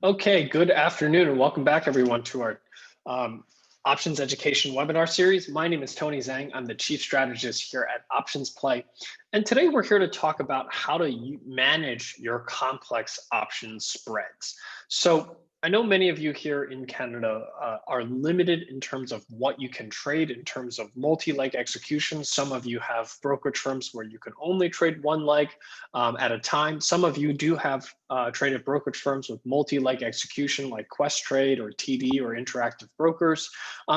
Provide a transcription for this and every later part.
Okay, good afternoon and welcome back everyone to our options education webinar series. My name is Tony Zhang. I'm the chief strategist here at Options Play. And today we're here to talk about how to manage your complex options spreads. So I know many of you here in Canada are limited in terms of what you can trade in terms of multi-leg execution. Some of you have brokerage firms where you can only trade one leg at a time. Some of you do have traded brokerage firms with multi-leg execution like Questrade or TD or Interactive Brokers.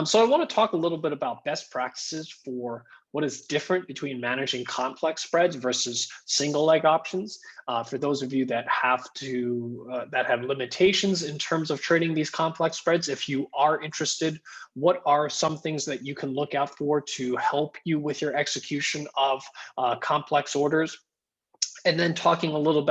So I want to talk a little bit about best practices for what is different between managing complex spreads versus single leg options. For those of you that have limitations in terms of trading these complex spreads, if you are interested, what are some things that you can look out for to help you with your execution of complex orders? And then talking a little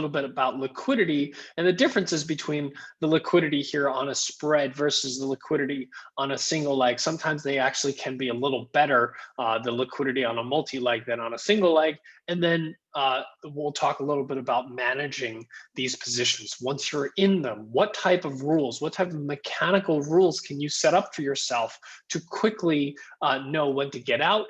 bit about liquidity and the differences between the liquidity here on a spread versus the liquidity on a single leg. Sometimes they actually can be a little better, the liquidity on a multi-leg than on a single leg. And then we'll talk a little bit about managing these positions. Once you're in them, what type of rules, what type of mechanical rules can you set up for yourself to quickly know when to get out,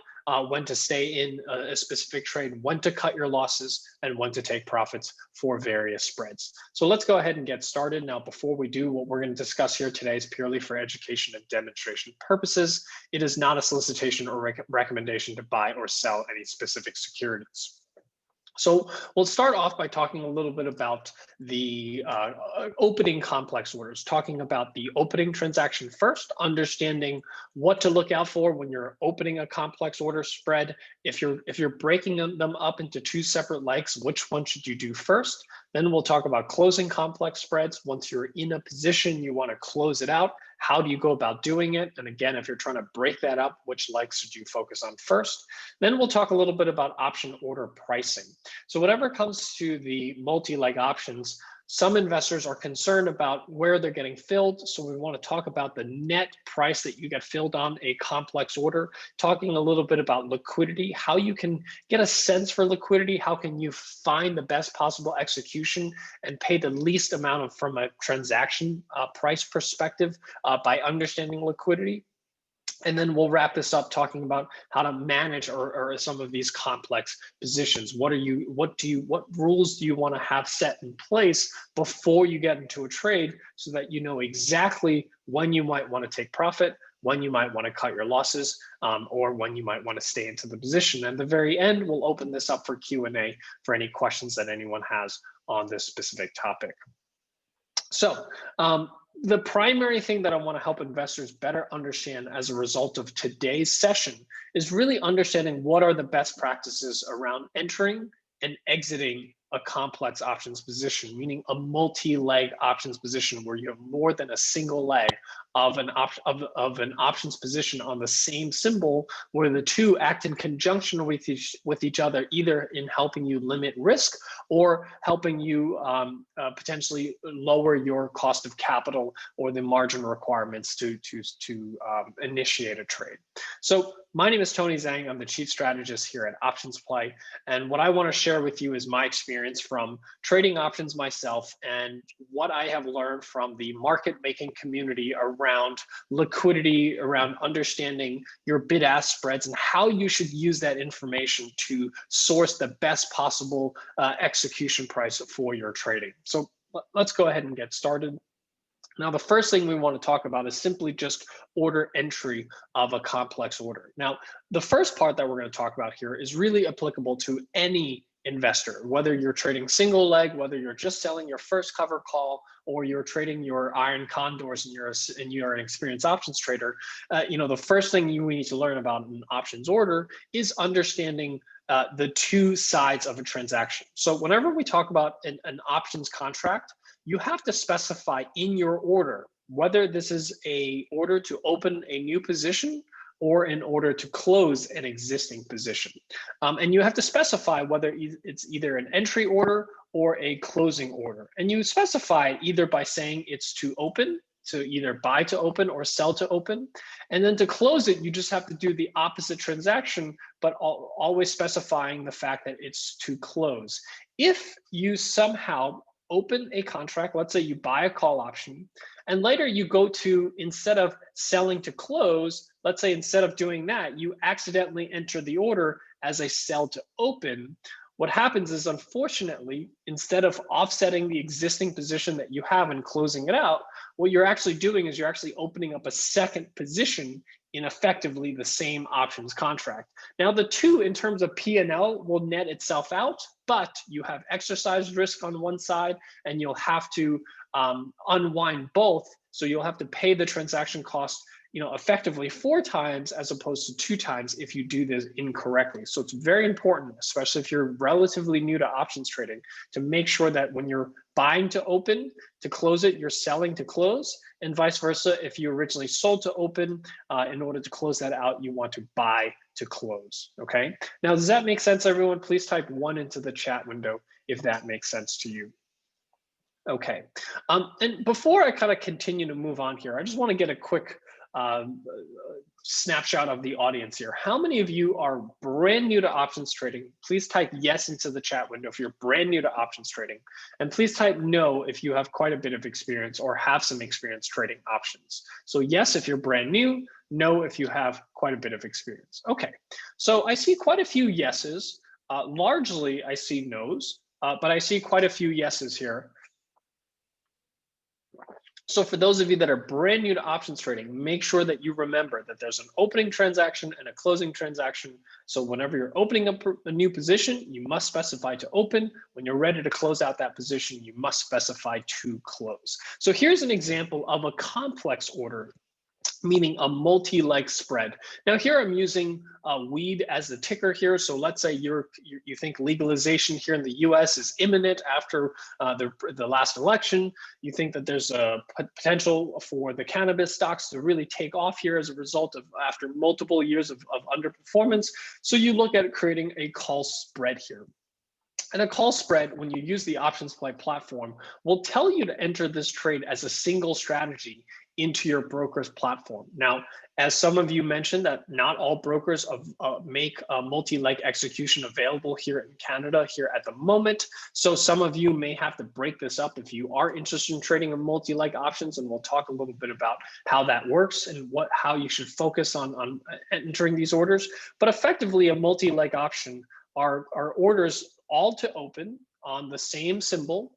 when to stay in a specific trade, when to cut your losses, and when to take profits for various spreads. So let's go ahead and get started. Now, before we do, what we're going to discuss here today is purely for education and demonstration purposes. It is not a solicitation or recommendation to buy or sell any specific securities. So we'll start off by talking a little bit about the opening complex orders, talking about the opening transaction first, understanding what to look out for when you're opening a complex order spread. If you're breaking them up into two separate legs, which one should you do first? Then we'll talk about closing complex spreads. Once you're in a position, you want to close it out. How do you go about doing it? And again, if you're trying to break that up, which legs should you focus on first? Then we'll talk a little bit about option order pricing. So whatever comes to the multi-leg options, some investors are concerned about where they're getting filled. So we want to talk about the net price that you get filled on a complex order, talking a little bit about liquidity, how you can get a sense for liquidity, how can you find the best possible execution and pay the least amount from a transaction price perspective by understanding liquidity. And then we'll wrap this up talking about how to manage or some of these complex positions. What rules do you want to have set in place before you get into a trade so that you know exactly when you might want to take profit, when you might want to cut your losses, or when you might want to stay into the position. And at the very end, we'll open this up for Q&A for any questions that anyone has on this specific topic. So the primary thing that I want to help investors better understand as a result of today's session is really understanding what are the best practices around entering and exiting a complex options position, meaning a multi-leg options position where you have more than a single leg of an options position on the same symbol, where the two act in conjunction with each other, either in helping you limit risk or helping you potentially lower your cost of capital or the margin requirements to initiate a trade. So my name is Tony Zhang. I'm the chief strategist here at Options Play. And what I want to share with you is my experience from trading options myself and what I have learned from the market making community around liquidity, around understanding your bid-ask spreads, and how you should use that information to source the best possible execution price for your trading. So let's go ahead and get started. Now, the first thing we want to talk about is simply just order entry of a complex order. Now, the first part that we're going to talk about here is really applicable to any investor, whether you're trading single leg, whether you're just selling your first cover call, or you're trading your iron condors and you're an experienced options trader. The first thing you need to learn about an options order is understanding the two sides of a transaction. So whenever we talk about an options contract, you have to specify in your order whether this is an order to open a new position or in order to close an existing position. And you have to specify whether it's either an entry order or a closing order. And you specify either by saying it's to open, to either buy to open or sell to open. And then to close it, you just have to do the opposite transaction, but always specifying the fact that it's to close. If you somehow open a contract. Let's say you buy a call option, and later you go to, instead of selling to close, let's say instead of doing that, you accidentally enter the order as a sell to open. What happens is, unfortunately, instead of offsetting the existing position that you have and closing it out, what you're actually doing is you're actually opening up a second position in effectively the same options contract. Now, the two in terms of P&L will net itself out, but you have exercise risk on one side and you'll have to unwind both. So you'll have to pay the transaction cost, effectively 4 times as opposed to 2 times if you do this incorrectly. So it's very important, especially if you're relatively new to options trading, to make sure that when you're buying to open to close it, you're selling to close, and vice versa. If you originally sold to open, in order to close that out, you want to buy to close. Okay. Now, does that make sense, everyone? Please type 1 into the chat window if that makes sense to you. Okay. And before I kind of continue to move on here, I just want to get a quick snapshot of the audience here. How many of you are brand new to options trading? Please type yes into the chat window if you're brand new to options trading. And please type no if you have quite a bit of experience or have some experience trading options. So yes, if you're brand new, no if you have quite a bit of experience. Okay, so I see quite a few yeses. Largely, I see no's, but I see quite a few yeses here. So for those of you that are brand new to options trading, make sure that you remember that there's an opening transaction and a closing transaction. So whenever you're opening up a new position, you must specify to open. When you're ready to close out that position, you must specify to close. So here's an example of a complex order, meaning a multi-leg spread. Now here I'm using WEED as the ticker here. So let's say you think legalization here in the US is imminent after the last election. You think that there's a potential for the cannabis stocks to really take off here as a result of after multiple years of underperformance. So you look at creating a call spread here. And a call spread, when you use the options play platform, will tell you to enter this trade as a single strategy into your broker's platform. Now, as some of you mentioned, that not all brokers make a multi-leg execution available here in Canada here at the moment. So some of you may have to break this up if you are interested in trading in multi-leg options, and we'll talk a little bit about how that works and how you should focus on entering these orders. But effectively, a multi-leg option are orders all to open on the same symbol.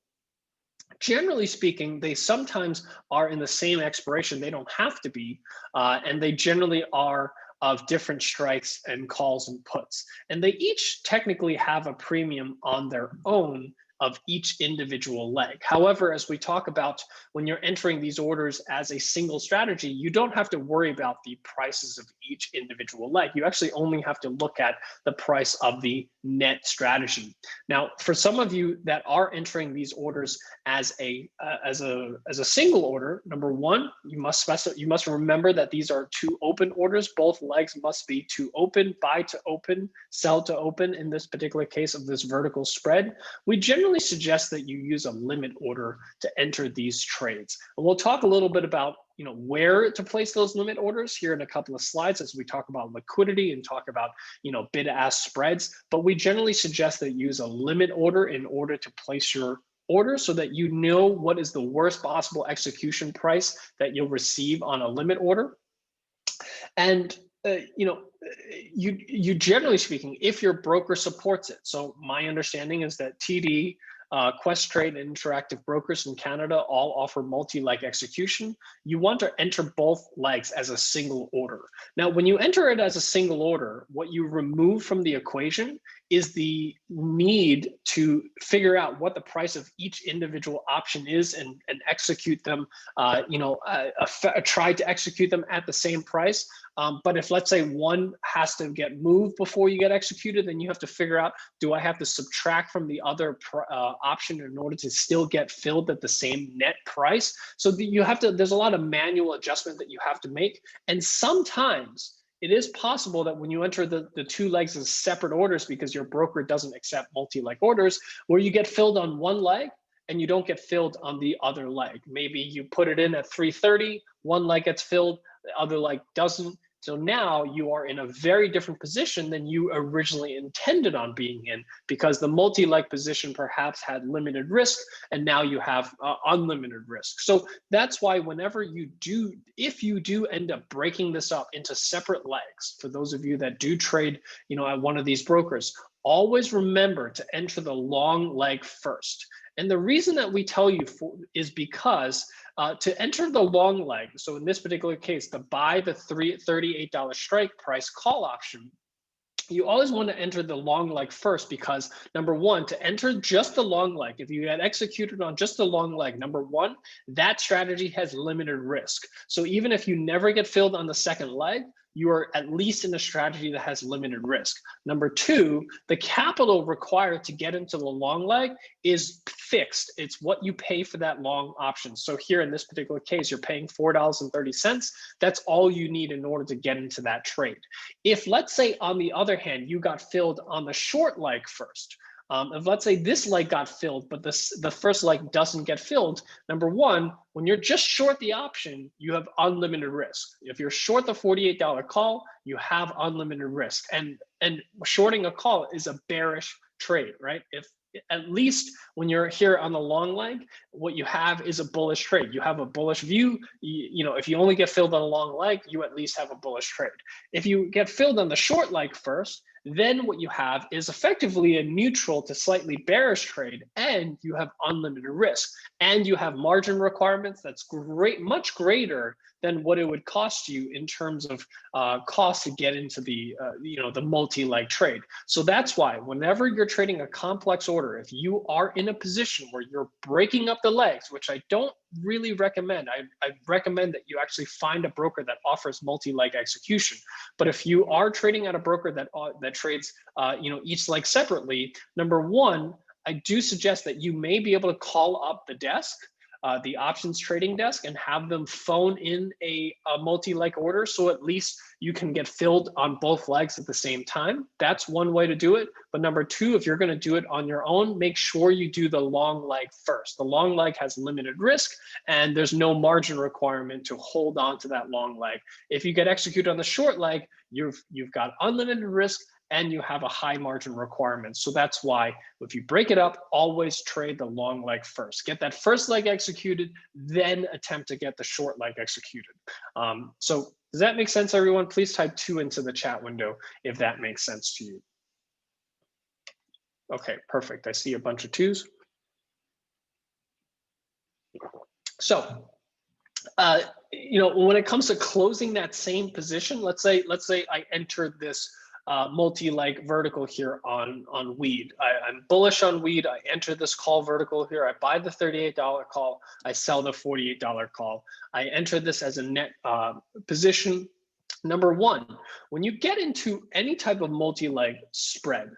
Generally speaking, they sometimes are in the same expiration. They don't have to be, and they generally are of different strikes and calls and puts. And they each technically have a premium on their own of each individual leg. However, as we talk about, when you're entering these orders as a single strategy, you don't have to worry about the prices of each individual leg. You actually only have to look at the price of the net strategy. Now, for some of you that are entering these orders as a single order, number one, you must remember that these are 2 open orders. Both legs must be to open, buy to open, sell to open. In this particular case of this vertical spread, we generally suggest that you use a limit order to enter these trades. And we'll talk a little bit about where to place those limit orders here in a couple of slides as we talk about liquidity and talk about bid-ask spreads. But we generally suggest that you use a limit order in order to place your order so that you know what is the worst possible execution price that you'll receive on a limit order. And you generally speaking, if your broker supports it. So my understanding is that TD, Questrade, and Interactive Brokers in Canada all offer multi-leg execution. You want to enter both legs as a single order. Now, when you enter it as a single order, what you remove from the equation is the need to figure out what the price of each individual option is and execute them, try to execute them at the same price. But if, let's say, one has to get moved before you get executed, then you have to figure out, do I have to subtract from the other option in order to still get filled at the same net price? So there's a lot of manual adjustment that you have to make. And sometimes it is possible that when you enter the 2 legs as separate orders, because your broker doesn't accept multi-leg orders, where you get filled on one leg and you don't get filled on the other leg. Maybe you put it in at 330, one leg gets filled, the other leg doesn't. So now you are in a very different position than you originally intended on being in, because the multi-leg position perhaps had limited risk and now you have unlimited risk. So that's why whenever you do, if you do end up breaking this up into separate legs, for those of you that do trade, at one of these brokers, always remember to enter the long leg first. And the reason that we tell you is because to enter the long leg, so in this particular case, to buy the $38 strike price call option, you always want to enter the long leg first, because number one, to enter just the long leg, if you had executed on just the long leg, number one, that strategy has limited risk. So even if you never get filled on the second leg, you are at least in a strategy that has limited risk. Number two, the capital required to get into the long leg is fixed. It's what you pay for that long option. So here in this particular case, you're paying $4.30. That's all you need in order to get into that trade. If, let's say, on the other hand, you got filled on the short leg first, if let's say this leg got filled, but the first leg doesn't get filled, number one, when you're just short the option, you have unlimited risk. If you're short the $48 call, you have unlimited risk. And shorting a call is a bearish trade, right? If at least when you're here on the long leg, what you have is a bullish trade. You have a bullish view. If you only get filled on a long leg, you at least have a bullish trade. If you get filled on the short leg first, then what you have is effectively a neutral to slightly bearish trade, and you have unlimited risk, and you have margin requirements that's much greater than what it would cost you in terms of cost to get into the the multi-leg trade. So that's why whenever you're trading a complex order, if you are in a position where you're breaking up the legs, which I don't really recommend, I recommend that you actually find a broker that offers multi-leg execution. But if you are trading at a broker that trades each leg separately, number one, I do suggest that you may be able to call up the desk, the options trading desk, and have them phone in a multi-leg order, so at least you can get filled on both legs at the same time. That's one way to do it. But number two, if you're going to do it on your own, make sure you do the long leg first. The long leg has limited risk, and there's no margin requirement to hold on to that long leg. If you get executed on the short leg, you've got unlimited risk, and you have a high margin requirement. So that's why if you break it up, always trade the long leg first. Get that first leg executed, then attempt to get the short leg executed. So does that make sense, everyone? Please type 2 into the chat window if that makes sense to you. Okay, perfect. I see a bunch of 2s. So, when it comes to closing that same position, let's say I entered this multi-leg vertical here on weed. I'm bullish on weed. I enter this call vertical here. I buy the $38 call. I sell the $48 call. I enter this as a net position. Number one, when you get into any type of multi-leg spread,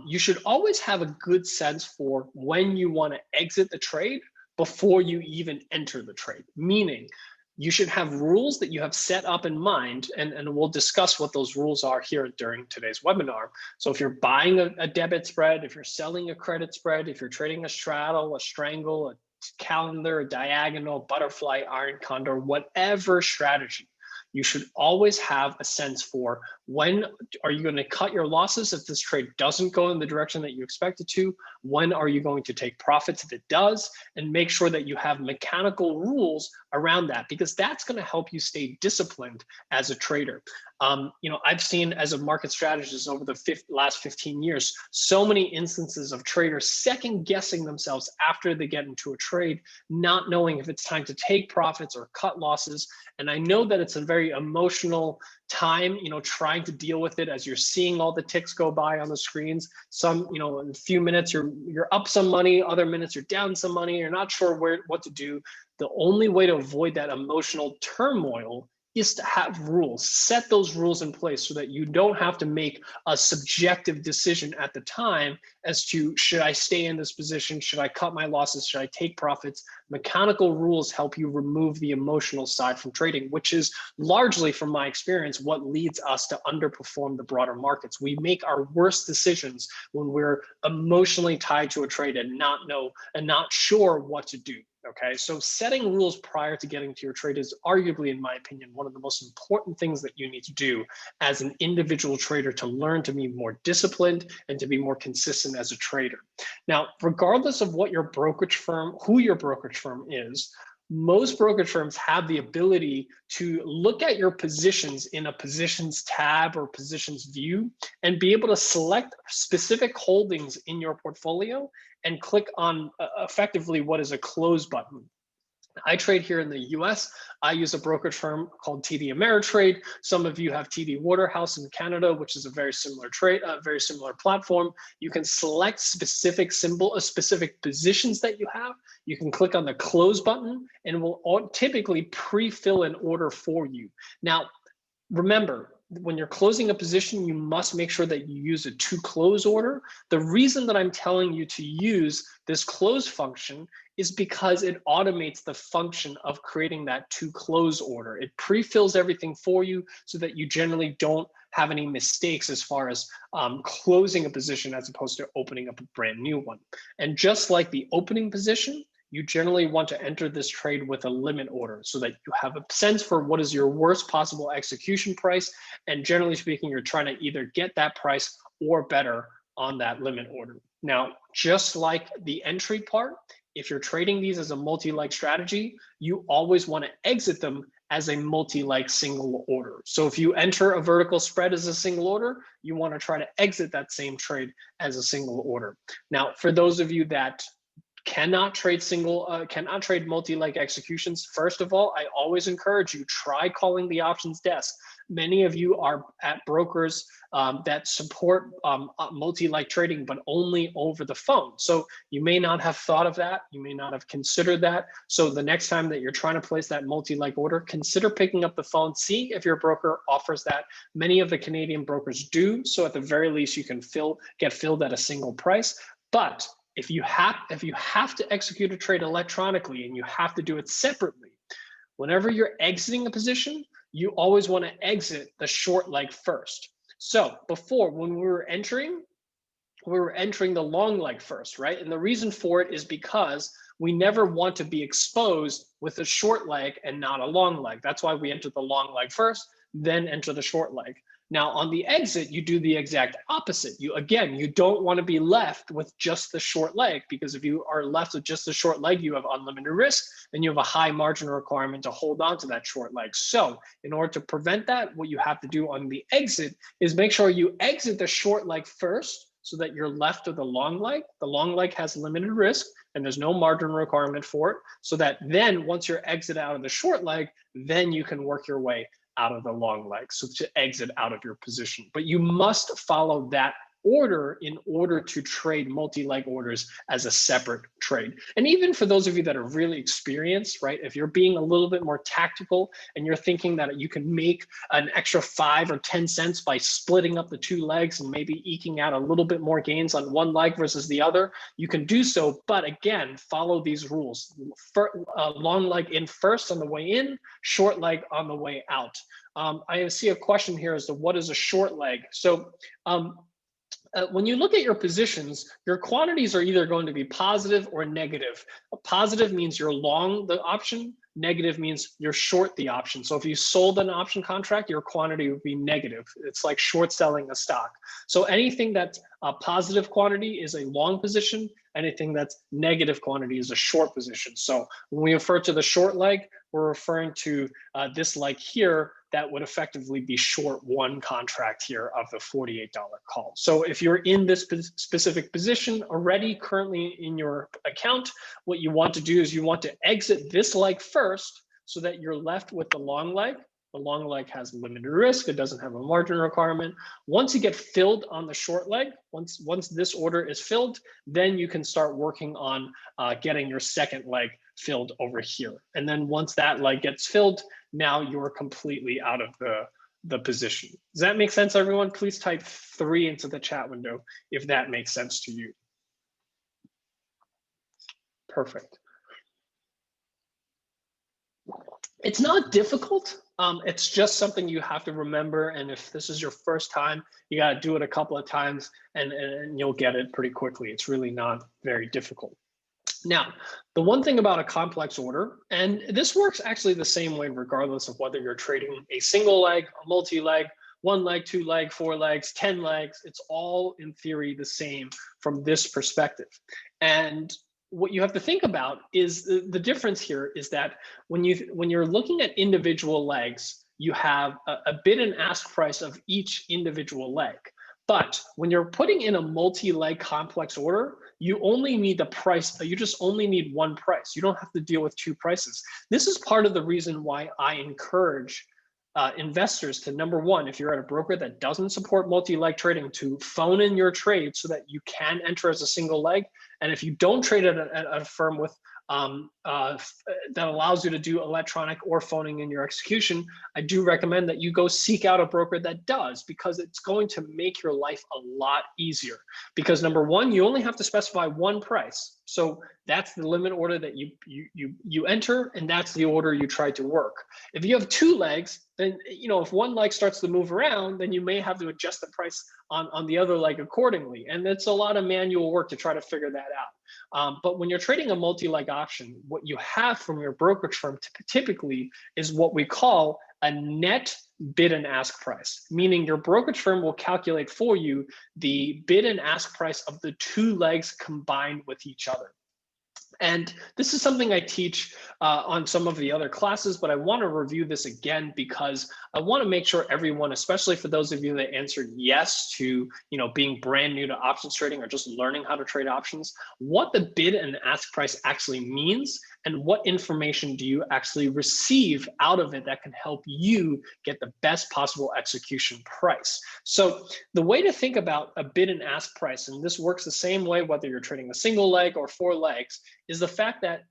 you should always have a good sense for when you want to exit the trade before you even enter the trade. Meaning, you should have rules that you have set up in mind, and we'll discuss what those rules are here during today's webinar. So if you're buying a debit spread, if you're selling a credit spread, if you're trading a straddle, a strangle, a calendar, a diagonal, butterfly, iron condor, whatever strategy, you should always have a sense for when are you going to cut your losses if this trade doesn't go in the direction that you expect it to, when are you going to take profits if it does, and make sure that you have mechanical rules around that, because that's going to help you stay disciplined as a trader. I've seen as a market strategist over the last 15 years, so many instances of traders second guessing themselves after they get into a trade, not knowing if it's time to take profits or cut losses. And I know that it's a very emotional time, trying to deal with it as you're seeing all the ticks go by on the screens. Some, in a few minutes, you're up some money, other minutes you're down some money, you're not sure what to do. The only way to avoid that emotional turmoil is to have rules. Set those rules in place so that you don't have to make a subjective decision at the time as to, should I stay in this position? Should I cut my losses? Should I take profits? Mechanical rules help you remove the emotional side from trading, which is largely, from my experience, what leads us to underperform the broader markets. We make our worst decisions when we're emotionally tied to a trade and not sure what to do. Okay, so setting rules prior to getting to your trade is arguably, in my opinion, one of the most important things that you need to do as an individual trader to learn to be more disciplined and to be more consistent as a trader. Now, regardless of what your brokerage firm, who your brokerage firm is, most brokerage firms have the ability to look at your positions in a positions tab or positions view and be able to select specific holdings in your portfolio and click on effectively what is a close button. I trade here in the US. I use a brokerage firm called TD Ameritrade. Some of you have TD Waterhouse in Canada, which is a very similar trade, very similar platform. You can select specific specific positions that you have. You can click on the close button and it will typically pre-fill an order for you. Now, remember, when you're closing a position, you must make sure that you use a to close order. The reason that I'm telling you to use this close function is because it automates the function of creating that to close order. It pre-fills everything for you so that you generally don't have any mistakes as far as closing a position as opposed to opening up a brand new one. And just like the opening position, you generally want to enter this trade with a limit order so that you have a sense for what is your worst possible execution price. And generally speaking, you're trying to either get that price or better on that limit order. Now, just like the entry part, if you're trading these as a multi-leg strategy, you always want to exit them as a multi-leg single order. So if you enter a vertical spread as a single order, you want to try to exit that same trade as a single order. Now, for those of you that cannot trade multi-leg executions, first of all, I always encourage you, try calling the options desk. Many of you are at brokers that support multi-leg trading, but only over the phone. So you may not have thought of that. You may not have considered that. So the next time that you're trying to place that multi-leg order, consider picking up the phone, see if your broker offers that. Many of the Canadian brokers do. So at the very least, you can get filled at a single price. But if you have to execute a trade electronically and you have to do it separately, whenever you're exiting a position, you always want to exit the short leg first. So before, when we were entering the long leg first, right? And the reason for it is because we never want to be exposed with a short leg and not a long leg. That's why we enter the long leg first, then enter the short leg. Now on the exit, you do the exact opposite. You don't want to be left with just the short leg, because if you are left with just the short leg, you have unlimited risk and you have a high margin requirement to hold on to that short leg. So in order to prevent that, what you have to do on the exit is make sure you exit the short leg first so that you're left with the long leg. The long leg has limited risk and there's no margin requirement for it. So that then once you're exited out of the short leg, then you can work your way out of the long leg, so to exit out of your position. But you must follow that order in order to trade multi-leg orders as a separate trade. And even for those of you that are really experienced, right, if you're being a little bit more tactical and you're thinking that you can make an extra 5 or 10 cents by splitting up the two legs and maybe eking out a little bit more gains on one leg versus the other, you can do so. But again, follow these rules. Long leg in first on the way in, short leg on the way out. I see a question here as to what is a short leg. So when you look at your positions, your quantities are either going to be positive or negative. A positive means you're long the option. Negative means you're short the option. So if you sold an option contract, your quantity would be negative. It's like short selling a stock. So anything that's a positive quantity is a long position. Anything that's negative quantity is a short position. So when we refer to the short leg, we're referring to this leg here that would effectively be short one contract here of the $48 call. So if you're in this specific position already currently in your account, what you want to do is you want to exit this leg first so that you're left with the long leg. The long leg has limited risk. It doesn't have a margin requirement. Once you get filled on the short leg, once this order is filled, then you can start working on getting your second leg filled over here. And then once that leg gets filled, now you're completely out of the position. Does that make sense, everyone? Please type 3 into the chat window if that makes sense to you. Perfect. It's not difficult. It's just something you have to remember. And if this is your first time, you got to do it a couple of times and you'll get it pretty quickly. It's really not very difficult. Now, the one thing about a complex order, and this works actually the same way regardless of whether you're trading a single leg, a multi-leg, one leg, two leg, four legs, 10 legs, it's all in theory the same from this perspective. And what you have to think about is the difference here is that when you're looking at individual legs, you have a bid and ask price of each individual leg. But when you're putting in a multi-leg complex order, you only need the price, you just only need one price. You don't have to deal with two prices. This is part of the reason why I encourage investors to, number one, if you're at a broker that doesn't support multi-leg trading, to phone in your trade so that you can enter as a single leg. And if you don't trade at a firm with that allows you to do electronic or phoning in your execution, I do recommend that you go seek out a broker that does, because it's going to make your life a lot easier. Because number one, you only have to specify one price. So that's the limit order that you enter, and that's the order you try to work. If you have two legs, then if one leg starts to move around, then you may have to adjust the price on the other leg accordingly. And it's a lot of manual work to try to figure that out. But when you're trading a multi-leg option, what you have from your brokerage firm typically is what we call a net bid and ask price, meaning your brokerage firm will calculate for you the bid and ask price of the two legs combined with each other. And this is something I teach on some of the other classes, but I want to review this again because I want to make sure everyone, especially for those of you that answered yes to being brand new to options trading or just learning how to trade options, what the bid and ask price actually means and what information do you actually receive out of it that can help you get the best possible execution price. So the way to think about a bid and ask price, and this works the same way whether you're trading a single leg or four legs, is the fact that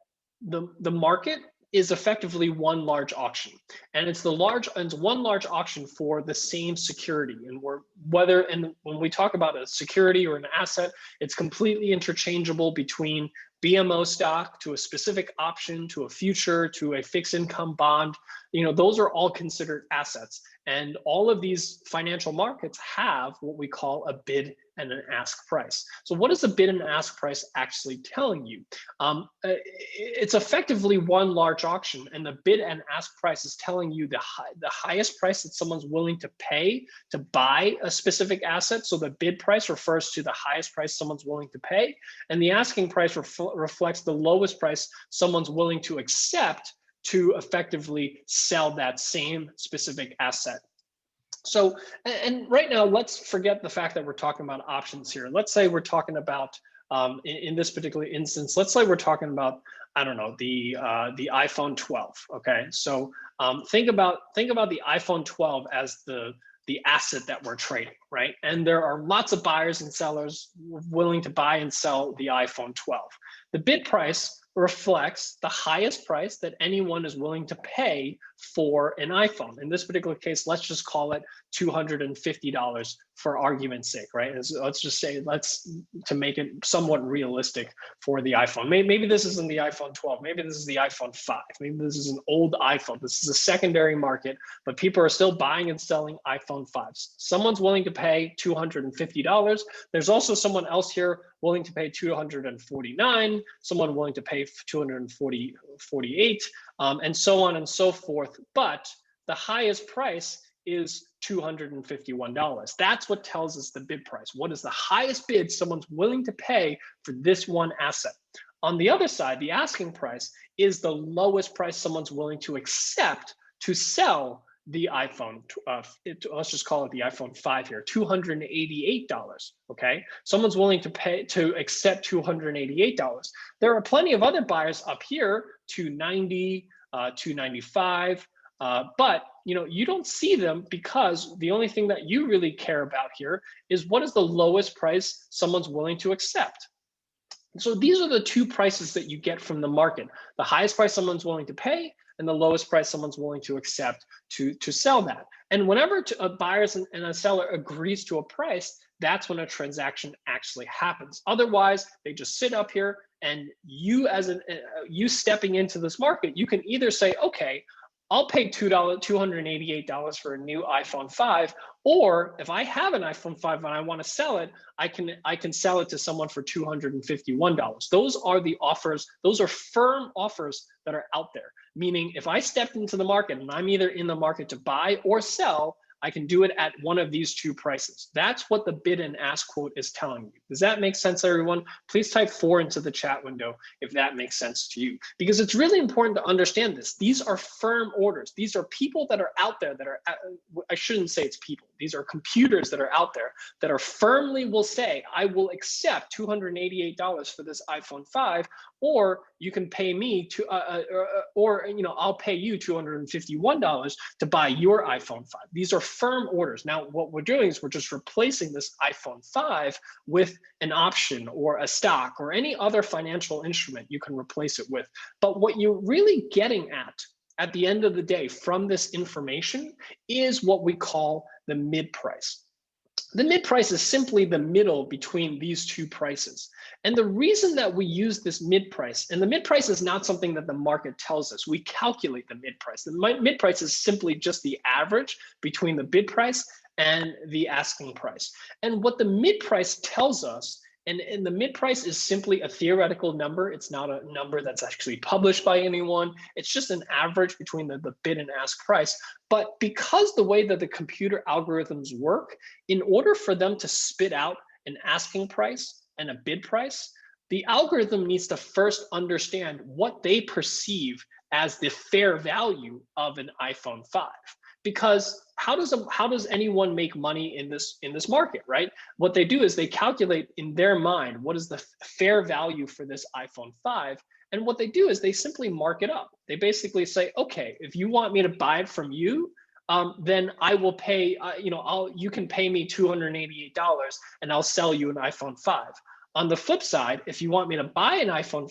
the market is effectively one large auction, and it's one large auction for the same security. And when we talk about a security or an asset, it's completely interchangeable between BMO stock to a specific option to a future to a fixed income bond. Those are all considered assets, and all of these financial markets have what we call a bid and an ask price. So what is the bid and ask price actually telling you? It's effectively one large auction, and the bid and ask price is telling you the highest price that someone's willing to pay to buy a specific asset. So the bid price refers to the highest price someone's willing to pay, and the asking price reflects the lowest price someone's willing to accept to effectively sell that same specific asset. So, and right now, let's forget the fact that we're talking about options here. Let's say we're talking about, in this particular instance, let's say we're talking about, I don't know, the iPhone 12. Okay, so think about the iPhone 12 as the asset that we're trading, right? And there are lots of buyers and sellers willing to buy and sell the iPhone 12. The bid price reflects the highest price that anyone is willing to pay for an iPhone. In this particular case, let's just call it $250 for argument's sake, right? Let's just say, to make it somewhat realistic for the iPhone. Maybe this isn't the iPhone 12, maybe this is the iPhone 5, maybe this is an old iPhone. This is a secondary market, but people are still buying and selling iPhone 5s. Someone's willing to pay $250. There's also someone else here willing to pay $249, someone willing to pay $248, and so on and so forth. But the highest price is $251. That's what tells us the bid price. What is the highest bid someone's willing to pay for this one asset? On the other side, the asking price is the lowest price someone's willing to accept to sell the iPhone, let's just call it the iPhone 5 here, $288, okay? Someone's willing to accept $288. There are plenty of other buyers up here, $290, $295, but you don't see them because the only thing that you really care about here is what is the lowest price someone's willing to accept. So these are the two prices that you get from the market: the highest price someone's willing to pay and the lowest price someone's willing to accept to sell that. And whenever a buyer and a seller agrees to a price, that's when a transaction actually happens. Otherwise, they just sit up here, and you stepping into this market, you can either say, okay, I'll pay $288 for a new iPhone 5. Or if I have an iPhone 5 and I want to sell it, I can sell it to someone for $251. Those are the offers. Those are firm offers that are out there. Meaning, if I stepped into the market and I'm either in the market to buy or sell, I can do it at one of these two prices. That's what the bid and ask quote is telling you. Does that make sense, everyone? Please type 4 into the chat window if that makes sense to you, because it's really important to understand this. These are firm orders. These are people that are out there that are, I shouldn't say it's people. These are computers that are out there that are firmly will say, I will accept $288 for this iPhone 5, or you can pay me to, or I'll pay you $251 to buy your iPhone 5. These are firm orders. Now, what we're doing is we're just replacing this iPhone 5 with an option or a stock or any other financial instrument you can replace it with. But what you're really getting at the end of the day from this information is what we call the mid price. The mid price is simply the middle between these two prices. And the reason that we use this mid price, and the mid price is not something that the market tells us, we calculate the mid price. The mid price is simply just the average between the bid price and the asking price. And what the mid price tells us, and the mid price is simply a theoretical number. It's not a number that's actually published by anyone. It's just an average between the bid and ask price. But because the way that the computer algorithms work, in order for them to spit out an asking price and a bid price, the algorithm needs to first understand what they perceive as the fair value of an iPhone 5. Because how does anyone make money in this market, right? What they do is they calculate in their mind what is the fair value for this iPhone 5, and what they do is they simply mark it up. They basically say, okay, if you want me to buy it from you, then I will pay. You can pay me $288, and I'll sell you an iPhone 5. On the flip side, if you want me to buy an iPhone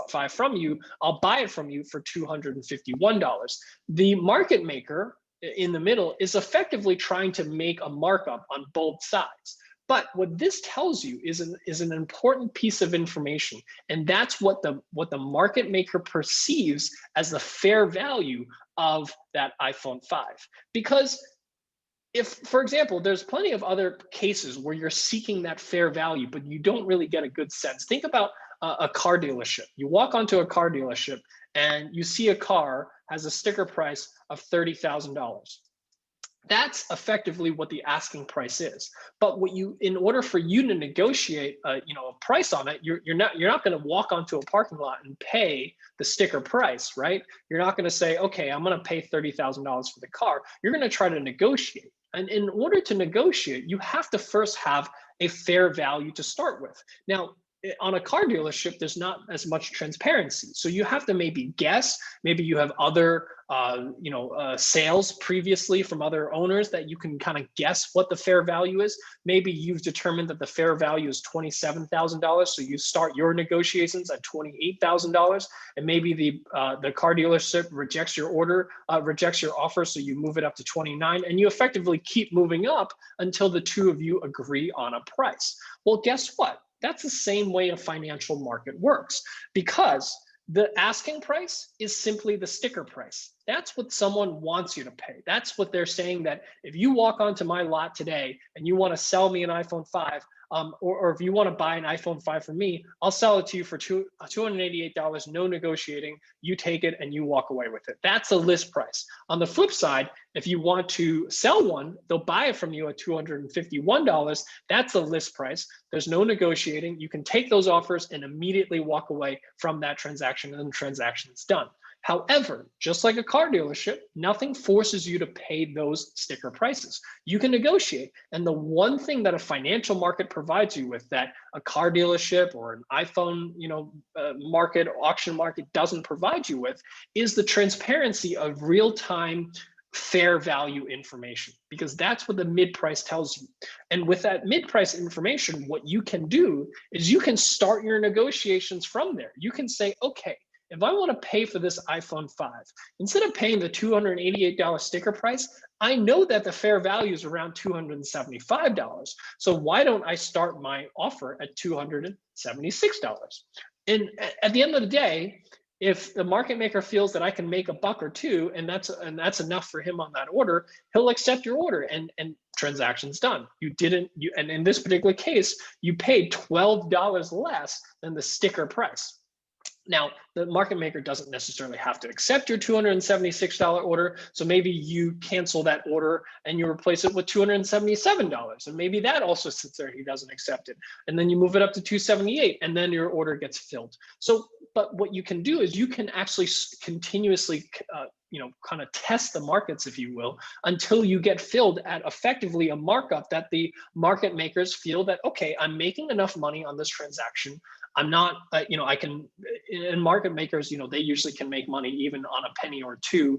5 from you, I'll buy it from you for $251. The market maker in the middle is effectively trying to make a markup on both sides. But what this tells you is an important piece of information, and that's what the market maker perceives as the fair value of that iPhone 5. Because if, for example, there's plenty of other cases where you're seeking that fair value, but you don't really get a good sense. Think about a car dealership. You walk onto a car dealership and you see a car has a sticker price of $30,000. That's effectively what the asking price is. But in order for you to negotiate, a price on it, you're not going to walk onto a parking lot and pay the sticker price, right? You're not going to say, okay, I'm going to pay $30,000 for the car. You're going to try to negotiate. And in order to negotiate, you have to first have a fair value to start with. Now, on a car dealership, there's not as much transparency. So you have to maybe guess, maybe you have other sales previously from other owners that you can kind of guess what the fair value is. Maybe you've determined that the fair value is $27,000. So you start your negotiations at $28,000, and maybe the car dealership rejects your offer. So you move it up to 29, and you effectively keep moving up until the two of you agree on a price. Well, guess what? That's the same way a financial market works, because the asking price is simply the sticker price. That's what someone wants you to pay. That's what they're saying, that if you walk onto my lot today and you want to sell me an iPhone 5, or if you want to buy an iPhone 5 from me, I'll sell it to you for $288, no negotiating. You take it and you walk away with it. That's the list price. On the flip side, if you want to sell one, they'll buy it from you at $251. That's the list price. There's no negotiating. You can take those offers and immediately walk away from that transaction, and the transaction is done. However, just like a car dealership, nothing forces you to pay those sticker prices. You can negotiate. And the one thing that a financial market provides you with that a car dealership or an iPhone market, auction market doesn't provide you with is the transparency of real-time fair value information, because that's what the mid price tells you. And with that mid price information, what you can do is you can start your negotiations from there. You can say, okay, if I want to pay for this iPhone 5, instead of paying the $288 sticker price, I know that the fair value is around $275. So why don't I start my offer at $276? And at the end of the day, If the market maker feels that I can make a buck or two, and that's enough for him on that order, he'll accept your order, and transaction's done. And in this particular case, you paid $12 less than the sticker price. Now, the market maker doesn't necessarily have to accept your $276 order. So maybe you cancel that order and you replace it with $277. And maybe that also sits there, he doesn't accept it. And then you move it up to $278 and then your order gets filled. So, but what you can do is you can actually continuously, kind of test the markets, if you will, until you get filled at effectively a markup that the market makers feel that, okay, I'm making enough money on this transaction. I'm not, I can, in market makers, they usually can make money even on a penny or two,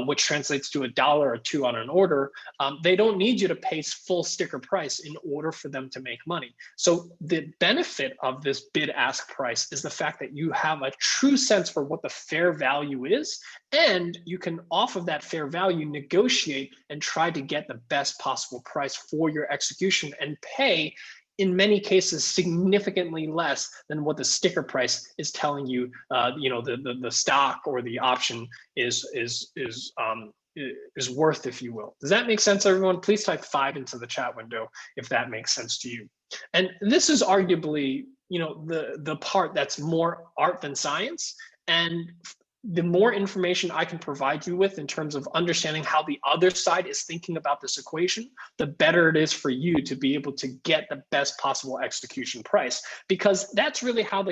which translates to $1 or $2 on an order. They don't need you to pay full sticker price in order for them to make money. So the benefit of this bid ask price is the fact that you have a true sense for what the fair value is, and you can, off of that fair value, negotiate and try to get the best possible price for your execution and pay, in many cases, significantly less than what the sticker price is telling you, the stock or the option is worth, if you will. Does that make sense, everyone? Please type 5 into the chat window if that makes sense to you. And this is arguably, the part that's more art than science. And the more information I can provide you with in terms of understanding how the other side is thinking about this equation, the better it is for you to be able to get the best possible execution price. Because that's really how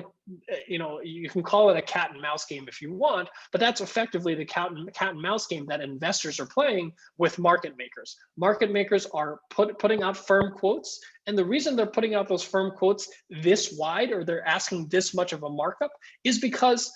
you can call it a cat and mouse game if you want, but that's effectively the cat and mouse game that investors are playing with market makers. Market makers are putting out firm quotes. And the reason they're putting out those firm quotes this wide, or they're asking this much of a markup, is because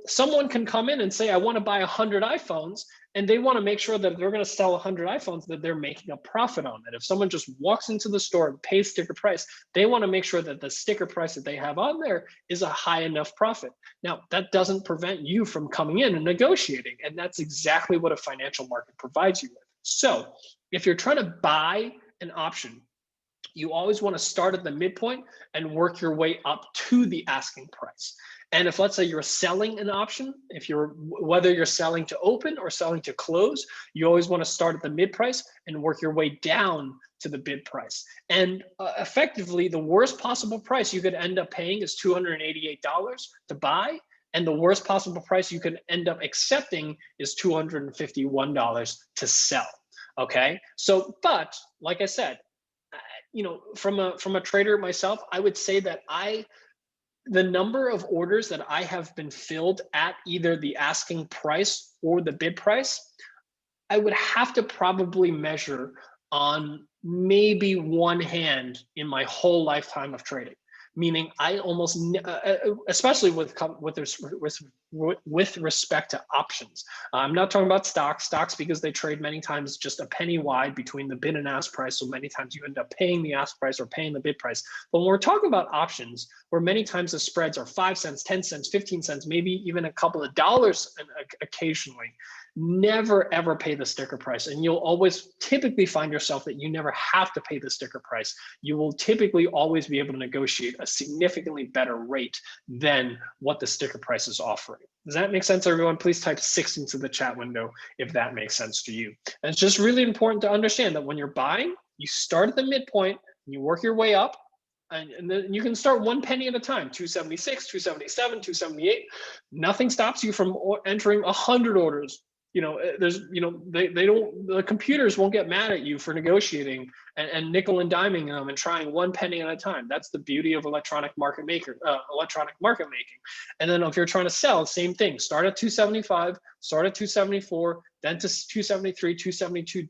someone can come in and say, I want to buy 100 iPhones, and they want to make sure that they're going to sell 100 iPhones that they're making a profit on. That if someone just walks into the store and pays sticker price, they want to make sure that the sticker price that they have on there is a high enough profit. Now, that doesn't prevent you from coming in and negotiating, and that's exactly what a financial market provides you with. So if you're trying to buy an option, you always want to start at the midpoint and work your way up to the asking price. And if, let's say, you're selling an option, whether you're selling to open or selling to close, you always want to start at the mid price and work your way down to the bid price. And effectively, the worst possible price you could end up paying is $288 to buy. And the worst possible price you could end up accepting is $251 to sell. Okay. So, but like I said, from a trader myself, I would say that the number of orders that I have been filled at either the asking price or the bid price, I would have to probably measure on maybe one hand in my whole lifetime of trading. Meaning I almost, especially with respect to options. I'm not talking about stocks because they trade many times just a penny wide between the bid and ask price. So many times you end up paying the ask price or paying the bid price. But when we're talking about options, where many times the spreads are 5 cents, 10 cents, 15 cents, maybe even a couple of dollars occasionally, never ever pay the sticker price. And you'll always typically find yourself that you never have to pay the sticker price. You will typically always be able to negotiate a significantly better rate than what the sticker price is offering. Does that make sense, everyone? Please type 6 into the chat window if that makes sense to you. And it's just really important to understand that when you're buying, you start at the midpoint and you work your way up. And then you can start 1 penny at a time, 276, 277, 278. Nothing stops you from entering 100 orders. The computers won't get mad at you for negotiating and nickel and diming them and trying 1 penny at a time. That's the beauty of electronic market making. And then if you're trying to sell, same thing. Start at 275, start at 274, then to 273, 272.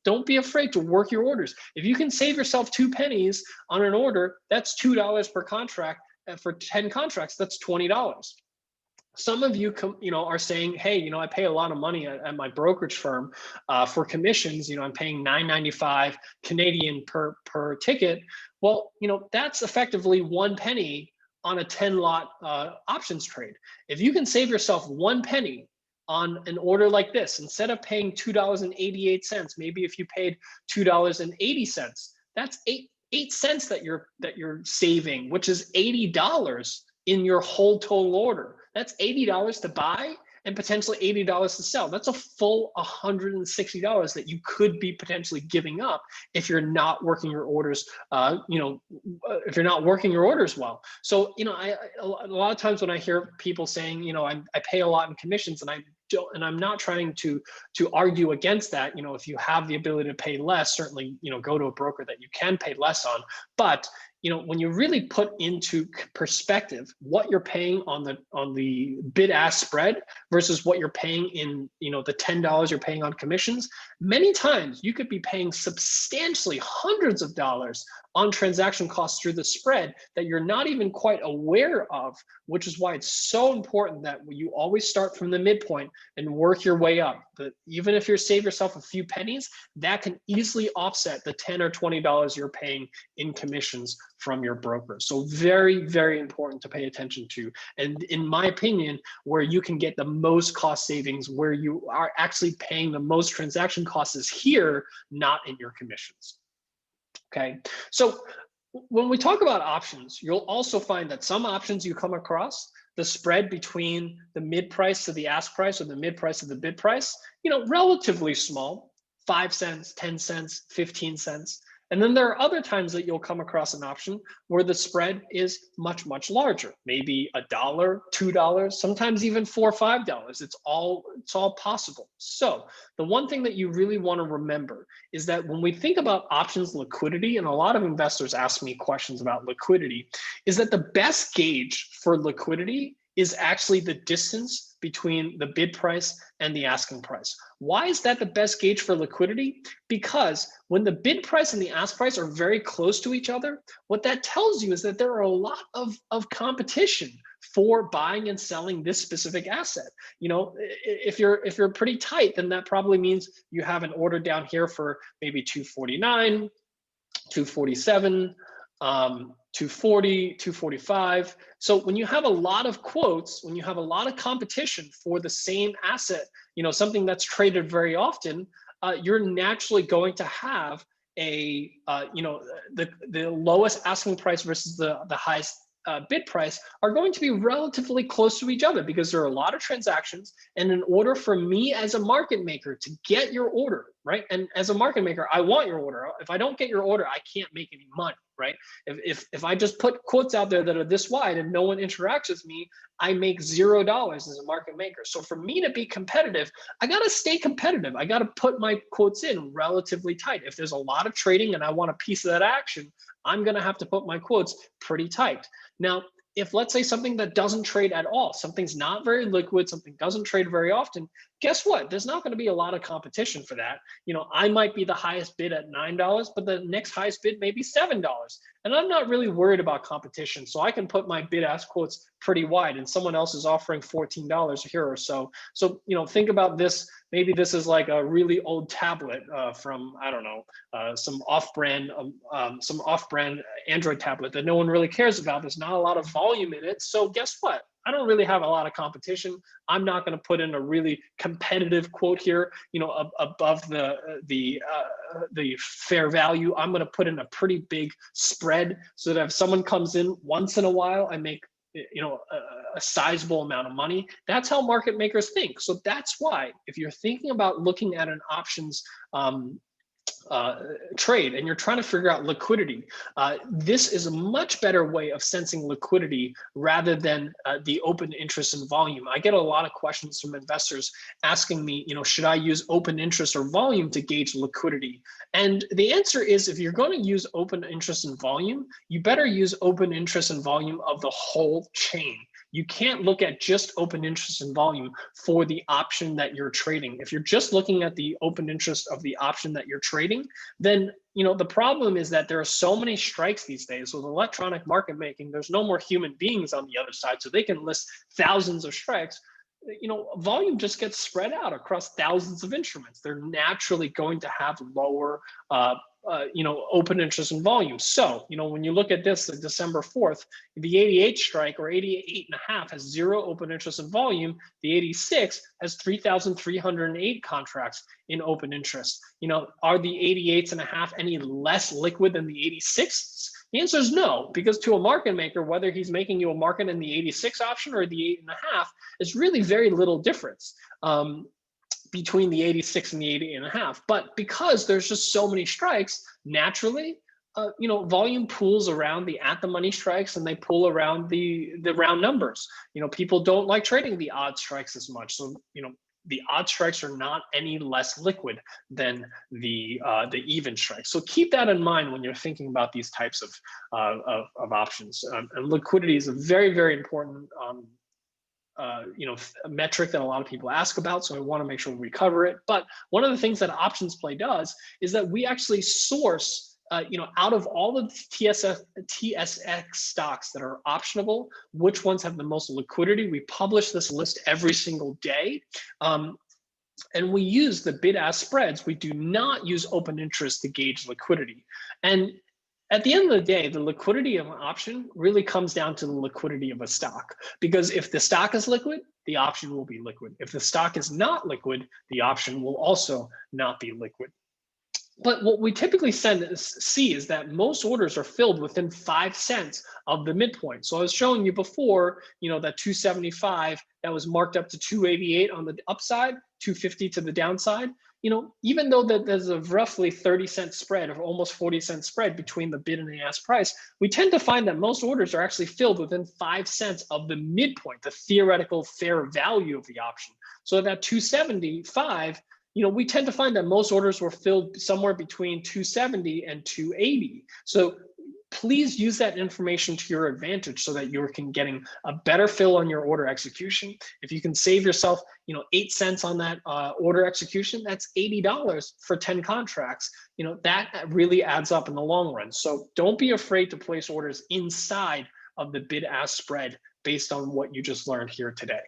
Don't be afraid to work your orders. If you can save yourself 2 pennies on an order, that's $2 per contract. And for 10 contracts, that's $20. Some of you, are saying, hey, I pay a lot of money at my brokerage firm for commissions. I'm paying $9.95 Canadian per ticket. Well, that's effectively 1 penny on a 10 lot options trade. If you can save yourself 1 penny on an order like this, instead of paying $2.88, maybe if you paid $2.80, that's 8 cents that you're saving, which is $80 in your whole total order. That's $80 to buy and potentially $80 to sell. That's a full $160 that you could be potentially giving up if you're not working your orders, if you're not working your orders well. So, a lot of times when I hear people saying, I pay a lot in commissions, and I'm not trying to argue against that. If you have the ability to pay less, certainly, go to a broker that you can pay less on. But when you really put into perspective what you're paying on the bid ask spread versus what you're paying in, the $10 you're paying on commissions, many times you could be paying substantially hundreds of dollars on transaction costs through the spread that you're not even quite aware of, which is why it's so important that you always start from the midpoint and work your way up. But even if you save yourself a few pennies, that can easily offset the $10 or $20 you're paying in commissions from your broker. So very, very important to pay attention to. And in my opinion, where you can get the most cost savings, where you are actually paying the most transaction costs, is here, not in your commissions. Okay, so when we talk about options, you'll also find that some options you come across, the spread between the mid price to the ask price or the mid price to the bid price, relatively small, 5 cents, 10 cents, 15 cents. And then there are other times that you'll come across an option where the spread is much, much larger, maybe $1, $2, sometimes even $4 or $5. It's all possible. So the one thing that you really want to remember is that when we think about options liquidity, and a lot of investors ask me questions about liquidity, is that the best gauge for liquidity is actually the distance between the bid price and the asking price. Why is that the best gauge for liquidity? Because when the bid price and the ask price are very close to each other, what that tells you is that there are a lot of competition for buying and selling this specific asset. If you're pretty tight, then that probably means you have an order down here for maybe 249, 247, 240, 245. So when you have a lot of quotes, when you have a lot of competition for the same asset, something that's traded very often, you're naturally going to have the lowest asking price versus the highest bid price are going to be relatively close to each other, because there are a lot of transactions. And in order for me as a market maker to get your order, right? And as a market maker, I want your order. If I don't get your order, I can't make any money, right? If I just put quotes out there that are this wide and no one interacts with me, I make $0 as a market maker. So for me to be competitive, I got to stay competitive. I got to put my quotes in relatively tight. If there's a lot of trading and I want a piece of that action, I'm going to have to put my quotes pretty tight. Now, if let's say something that doesn't trade at all, something's not very liquid, something doesn't trade very often, guess what? There's not going to be a lot of competition for that. I might be the highest bid at $9, but the next highest bid may be $7. And I'm not really worried about competition. So I can put my bid ask quotes pretty wide, and someone else is offering $14 here or so. So, think about this. Maybe this is like a really old tablet from, I don't know, some off-brand Android tablet that no one really cares about. There's not a lot of volume in it. So guess what? I don't really have a lot of competition. I'm not going to put in a really competitive quote here, above the fair value. I'm going to put in a pretty big spread so that if someone comes in once in a while, I make a sizable amount of money. That's how market makers think. So that's why if you're thinking about looking at an options trade and you're trying to figure out liquidity, this is a much better way of sensing liquidity rather than the open interest and volume. I get a lot of questions from investors asking me, should I use open interest or volume to gauge liquidity? And the answer is, if you're going to use open interest and volume, you better use open interest and volume of the whole chain. You can't look at just open interest and volume for the option that you're trading. If you're just looking at the open interest of the option that you're trading, then the problem is that there are so many strikes these days with electronic market making. There's no more human beings on the other side, so they can list thousands of strikes. Volume just gets spread out across thousands of instruments. They're naturally going to have lower open interest and volume. So, when you look at this, the December 4th, the 88 strike or 88.5 has 0 open interest and volume. The 86 has 3,308 contracts in open interest. Are the 88.5 any less liquid than the 86s? The answer is no, because to a market maker, whether he's making you a market in the 86 option or the 8.5, is really very little difference between the 86 and the 88.5. But because there's just so many strikes, naturally, volume pools around the at the money strikes, and they pool around the round numbers. People don't like trading the odd strikes as much. So, the odd strikes are not any less liquid than the even strikes. So keep that in mind when you're thinking about these types of options. And liquidity is a very, very important metric that a lot of people ask about. So I want to make sure we cover it. But one of the things that options play does is that we actually source out of all of the TSX stocks that are optionable, which ones have the most liquidity. We publish this list every single day. And we use the bid-ask spreads. We do not use open interest to gauge liquidity. And at the end of the day, the liquidity of an option really comes down to the liquidity of a stock. Because if the stock is liquid, the option will be liquid. If the stock is not liquid, the option will also not be liquid. But what we typically see is that most orders are filled within 5 cents of the midpoint. So I was showing you before, that 275 that was marked up to 288 on the upside, 250 to the downside. Even though that there's a roughly 30-cent spread or almost 40-cent spread between the bid and the ask price, we tend to find that most orders are actually filled within 5 cents of the midpoint, the theoretical fair value of the option. So that 275, we tend to find that most orders were filled somewhere between 270 and 280. So please use that information to your advantage so that you can getting a better fill on your order execution. If you can save yourself, 8 cents on that order execution, that's $80 for 10 contracts. That really adds up in the long run. So don't be afraid to place orders inside of the bid-ask spread based on what you just learned here today.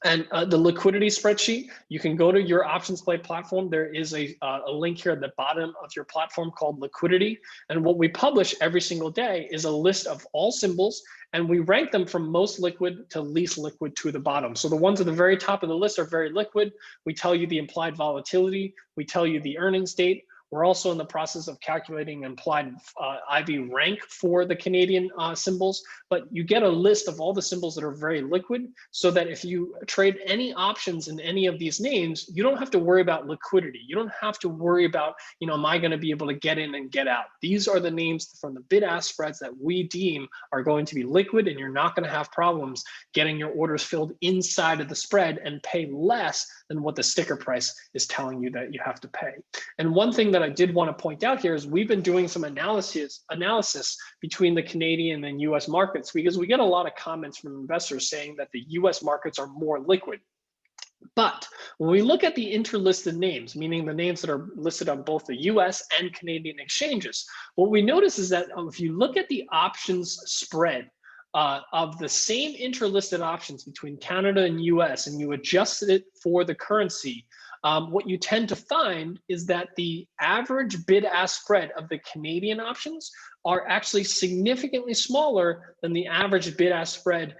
And the liquidity spreadsheet, you can go to your options play platform. There is a link here at the bottom of your platform called Liquidity. And what we publish every single day is a list of all symbols, and we rank them from most liquid to least liquid to the bottom. So the ones at the very top of the list are very liquid. We tell you the implied volatility. We tell you the earnings date. We're also in the process of calculating implied IV rank for the Canadian symbols, but you get a list of all the symbols that are very liquid so that if you trade any options in any of these names, you don't have to worry about liquidity. You don't have to worry about, am I going to be able to get in and get out? These are the names from the bid-ask spreads that we deem are going to be liquid, and you're not going to have problems getting your orders filled inside of the spread and pay less than what the sticker price is telling you that you have to pay. And one thing that I did want to point out here is we've been doing some analysis between the Canadian and US markets, because we get a lot of comments from investors saying that the US markets are more liquid. But when we look at the interlisted names, meaning the names that are listed on both the US and Canadian exchanges, what we notice is that if you look at the options spread of the same interlisted options between Canada and US, and you adjust it for the currency, what you tend to find is that the average bid-ask spread of the Canadian options are actually significantly smaller than the average bid-ask spread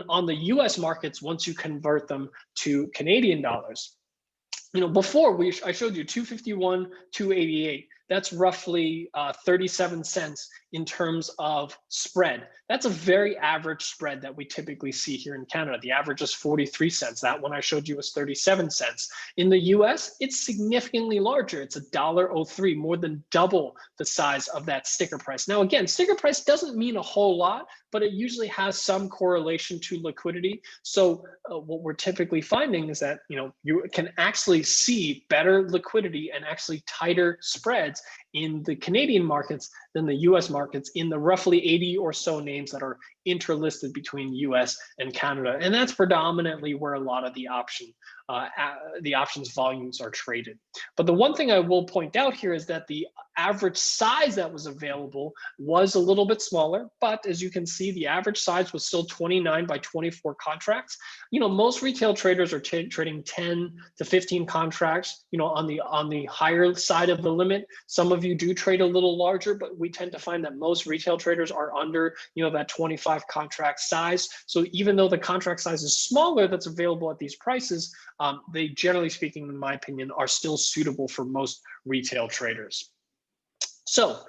on the US markets once you convert them to Canadian dollars. Before I showed you 251, 288. That's roughly 37 cents in terms of spread. That's a very average spread that we typically see here in Canada. The average is 43 cents. That one I showed you was 37 cents. In the US, it's significantly larger. It's $1.03, more than double the size of that sticker price. Now, again, sticker price doesn't mean a whole lot, but it usually has some correlation to liquidity. So what we're typically finding is that you can actually see better liquidity and actually tighter spreads in the Canadian markets than the US markets in the roughly 80 or so names that are interlisted between US and Canada. And that's predominantly where a lot of the options volumes are traded. But the one thing I will point out here is that the average size that was available was a little bit smaller, but as you can see, the average size was still 29 by 24 contracts. Most retail traders are trading 10 to 15 contracts, on the higher side of the limit. Some of you do trade a little larger, but we tend to find that most retail traders are under, that 25 contract size. So even though the contract size is smaller that's available at these prices, they, generally speaking, in my opinion, are still suitable for most retail traders. So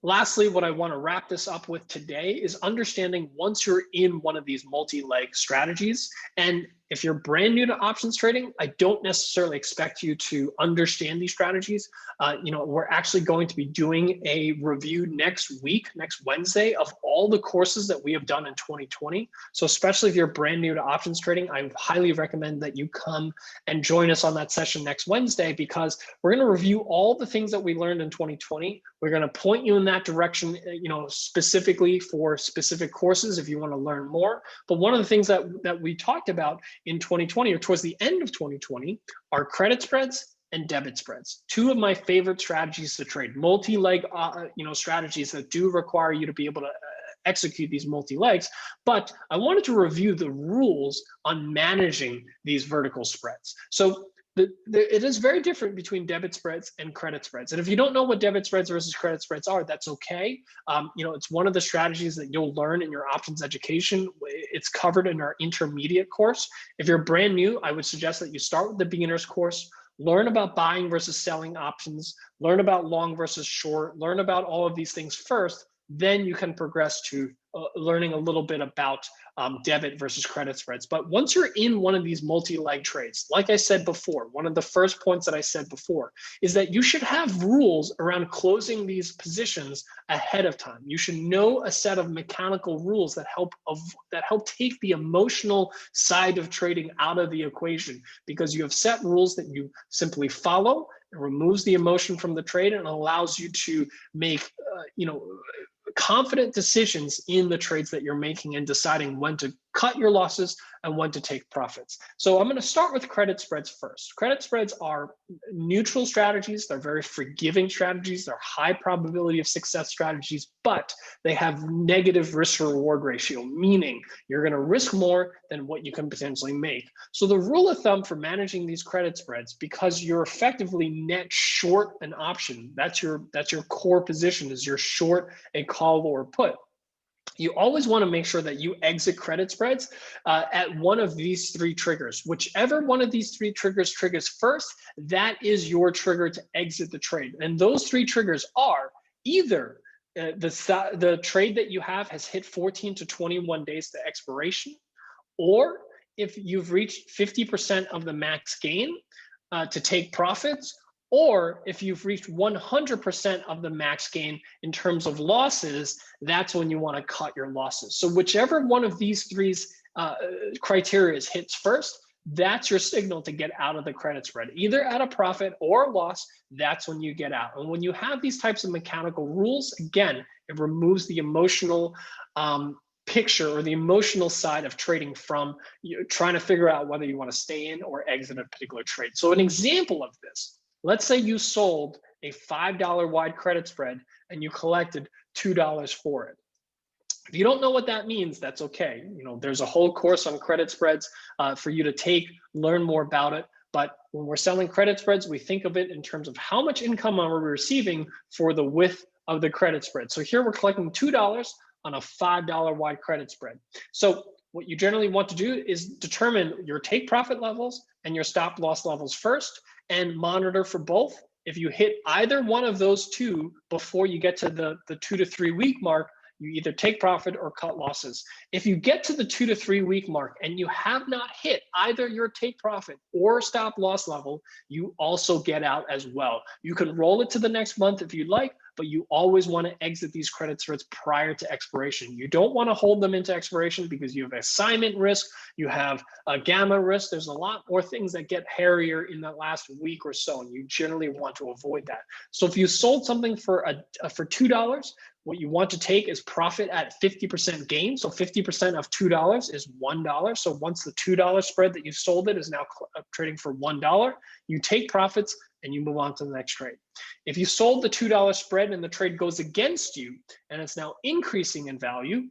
Lastly, what I want to wrap this up with today is understanding once you're in one of these multi-leg strategies, and if you're brand new to options trading, I don't necessarily expect you to understand these strategies. We're actually going to be doing a review next week, next Wednesday, of all the courses that we have done in 2020. So especially if you're brand new to options trading, I highly recommend that you come and join us on that session next Wednesday, because we're going to review all the things that we learned in 2020. We're going to point you in that direction, specifically for specific courses if you want to learn more. But one of the things that we talked about in 2020, or towards the end of 2020, are credit spreads and debit spreads. Two of my favorite strategies to trade, multi-leg, strategies that do require you to be able to execute these multi-legs. But I wanted to review the rules on managing these vertical spreads. So it is very different between debit spreads and credit spreads. And if you don't know what debit spreads versus credit spreads are, that's okay. It's one of the strategies that you'll learn in your options education. It's covered in our intermediate course. If you're brand new, I would suggest that you start with the beginner's course, learn about buying versus selling options, learn about long versus short, learn about all of these things first. Then you can progress to learning a little bit about debit versus credit spreads. But once you're in one of these multi-leg trades, like I said before, one of the first points that I said before is that you should have rules around closing these positions ahead of time. You should know a set of mechanical rules that help take the emotional side of trading out of the equation, because you have set rules that you simply follow. It removes the emotion from the trade and allows you to make confident decisions in the trades that you're making, and deciding when to cut your losses and when to take profits. So I'm going to start with credit spreads first. Credit spreads are neutral strategies. They're very forgiving strategies. They're high probability of success strategies, but they have negative risk to reward ratio, meaning you're going to risk more than what you can potentially make. So the rule of thumb for managing these credit spreads, because you're effectively net short an option, that's your core position, is you're short a call or put. You always want to make sure that you exit credit spreads at one of these three triggers. Whichever one of these three triggers first, that is your trigger to exit the trade. And those three triggers are either the trade that you have has hit 14 to 21 days to expiration, or if you've reached 50% of the max gain to take profits, or if you've reached 100% of the max gain in terms of losses, that's when you want to cut your losses. So whichever one of these three criteria hits first, that's your signal to get out of the credit spread, either at a profit or a loss. That's when you get out. And when you have these types of mechanical rules, again, it removes the emotional picture or the emotional side of trading from trying to figure out whether you want to stay in or exit a particular trade. So an example of this, let's say you sold a $5 wide credit spread and you collected $2 for it. If you don't know what that means, that's okay. There's a whole course on credit spreads for you to take, learn more about it. But when we're selling credit spreads, we think of it in terms of how much income are we receiving for the width of the credit spread. So here we're collecting $2 on a $5 wide credit spread. So what you generally want to do is determine your take profit levels and your stop loss levels first, and monitor for both. If you hit either one of those two before you get to the 2 to 3 week mark, you either take profit or cut losses. If you get to the 2 to 3 week mark and you have not hit either your take profit or stop loss level, you also get out as well. You can roll it to the next month if you'd like, but you always want to exit these credit spreads prior to expiration. You don't want to hold them into expiration because you have assignment risk, you have a gamma risk. There's a lot more things that get hairier in the last week or so, and you generally want to avoid that. So if you sold something for $2, what you want to take is profit at 50% gain. So 50% of $2 is $1. So once the $2 spread that you sold it is now trading for $1, you take profits and you move on to the next trade. If you sold the $2 spread and the trade goes against you and it's now increasing in value,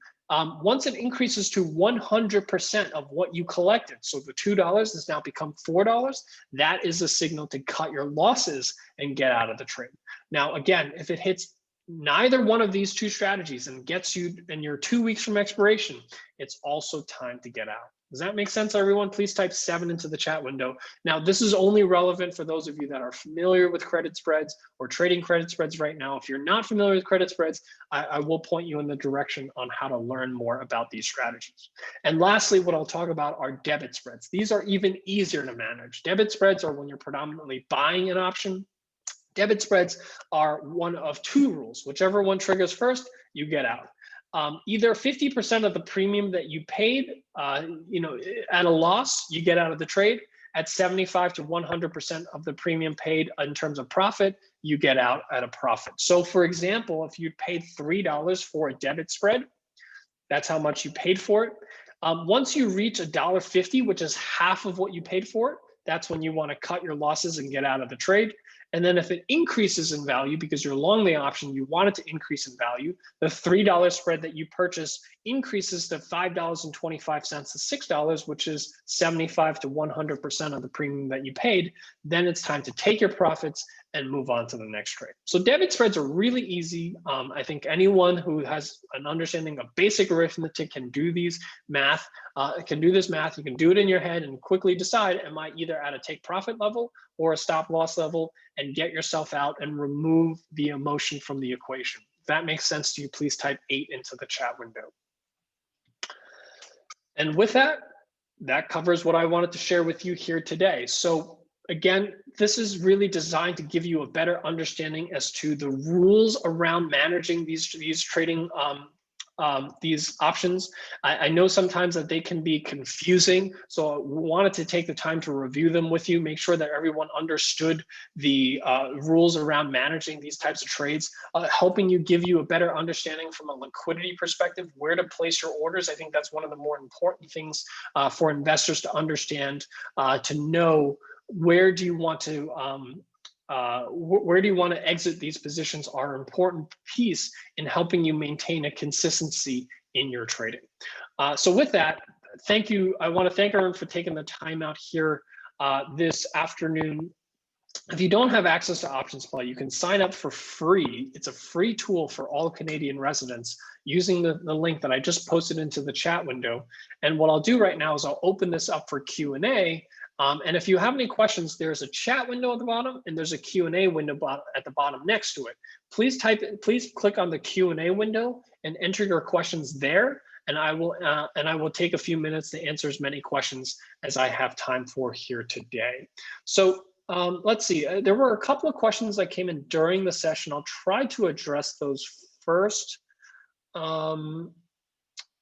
once it increases to 100% of what you collected, so the $2 has now become $4, that is a signal to cut your losses and get out of the trade. Now, again, if it hits neither one of these two strategies and gets you, and you're 2 weeks from expiration, it's also time to get out. Does that make sense, everyone? Please type 7 into the chat window. Now, this is only relevant for those of you that are familiar with credit spreads or trading credit spreads right now. If you're not familiar with credit spreads, I will point you in the direction on how to learn more about these strategies. And lastly, what I'll talk about are debit spreads. These are even easier to manage. Debit spreads are when you're predominantly buying an option. Debit spreads are one of 2 rules. Whichever one triggers first, you get out. Either 50% of the premium that you paid, at a loss, you get out of the trade. At 75 to 100% of the premium paid in terms of profit, you get out at a profit. So for example, if you paid $3 for a debit spread, that's how much you paid for it. Once you reach $1.50, which is half of what you paid for it, that's when you want to cut your losses and get out of the trade. And then if it increases in value, because you're long the option, you want it to increase in value, the $3 spread that you purchase increases to $5.25 to $6, which is 75 to 100% of the premium that you paid. Then it's time to take your profits and move on to the next trade. So debit spreads are really easy. I think anyone who has an understanding of basic arithmetic can do these math, can do this math. You can do it in your head and quickly decide, am I either at a take profit level or a stop loss level, and get yourself out and remove the emotion from the equation. If that makes sense to you, please type 8 into the chat window. And with that, that covers what I wanted to share with you here today. So again, this is really designed to give you a better understanding as to the rules around managing these trading these options. I know sometimes that they can be confusing, so I wanted to take the time to review them with you, make sure that everyone understood the rules around managing these types of trades, helping you give you a better understanding from a liquidity perspective, where to place your orders. I think that's one of the more important things for investors to understand, to know where do you want to exit these positions are an important piece in helping you maintain a consistency in your trading. So with that, thank you. I want to thank everyone for taking the time out here this afternoon. If you don't have access to OptionsPlay, you can sign up for free. It's a free tool for all Canadian residents using the link that I just posted into the chat window. And what I'll do right now is I'll open this up for Q&A. And if you have any questions, there's a chat window at the bottom and there's a Q&A window at the bottom next to it. Please click on the Q&A window and enter your questions there. And I will take a few minutes to answer as many questions as I have time for here today. So let's see, there were a couple of questions that came in during the session. I'll try to address those first.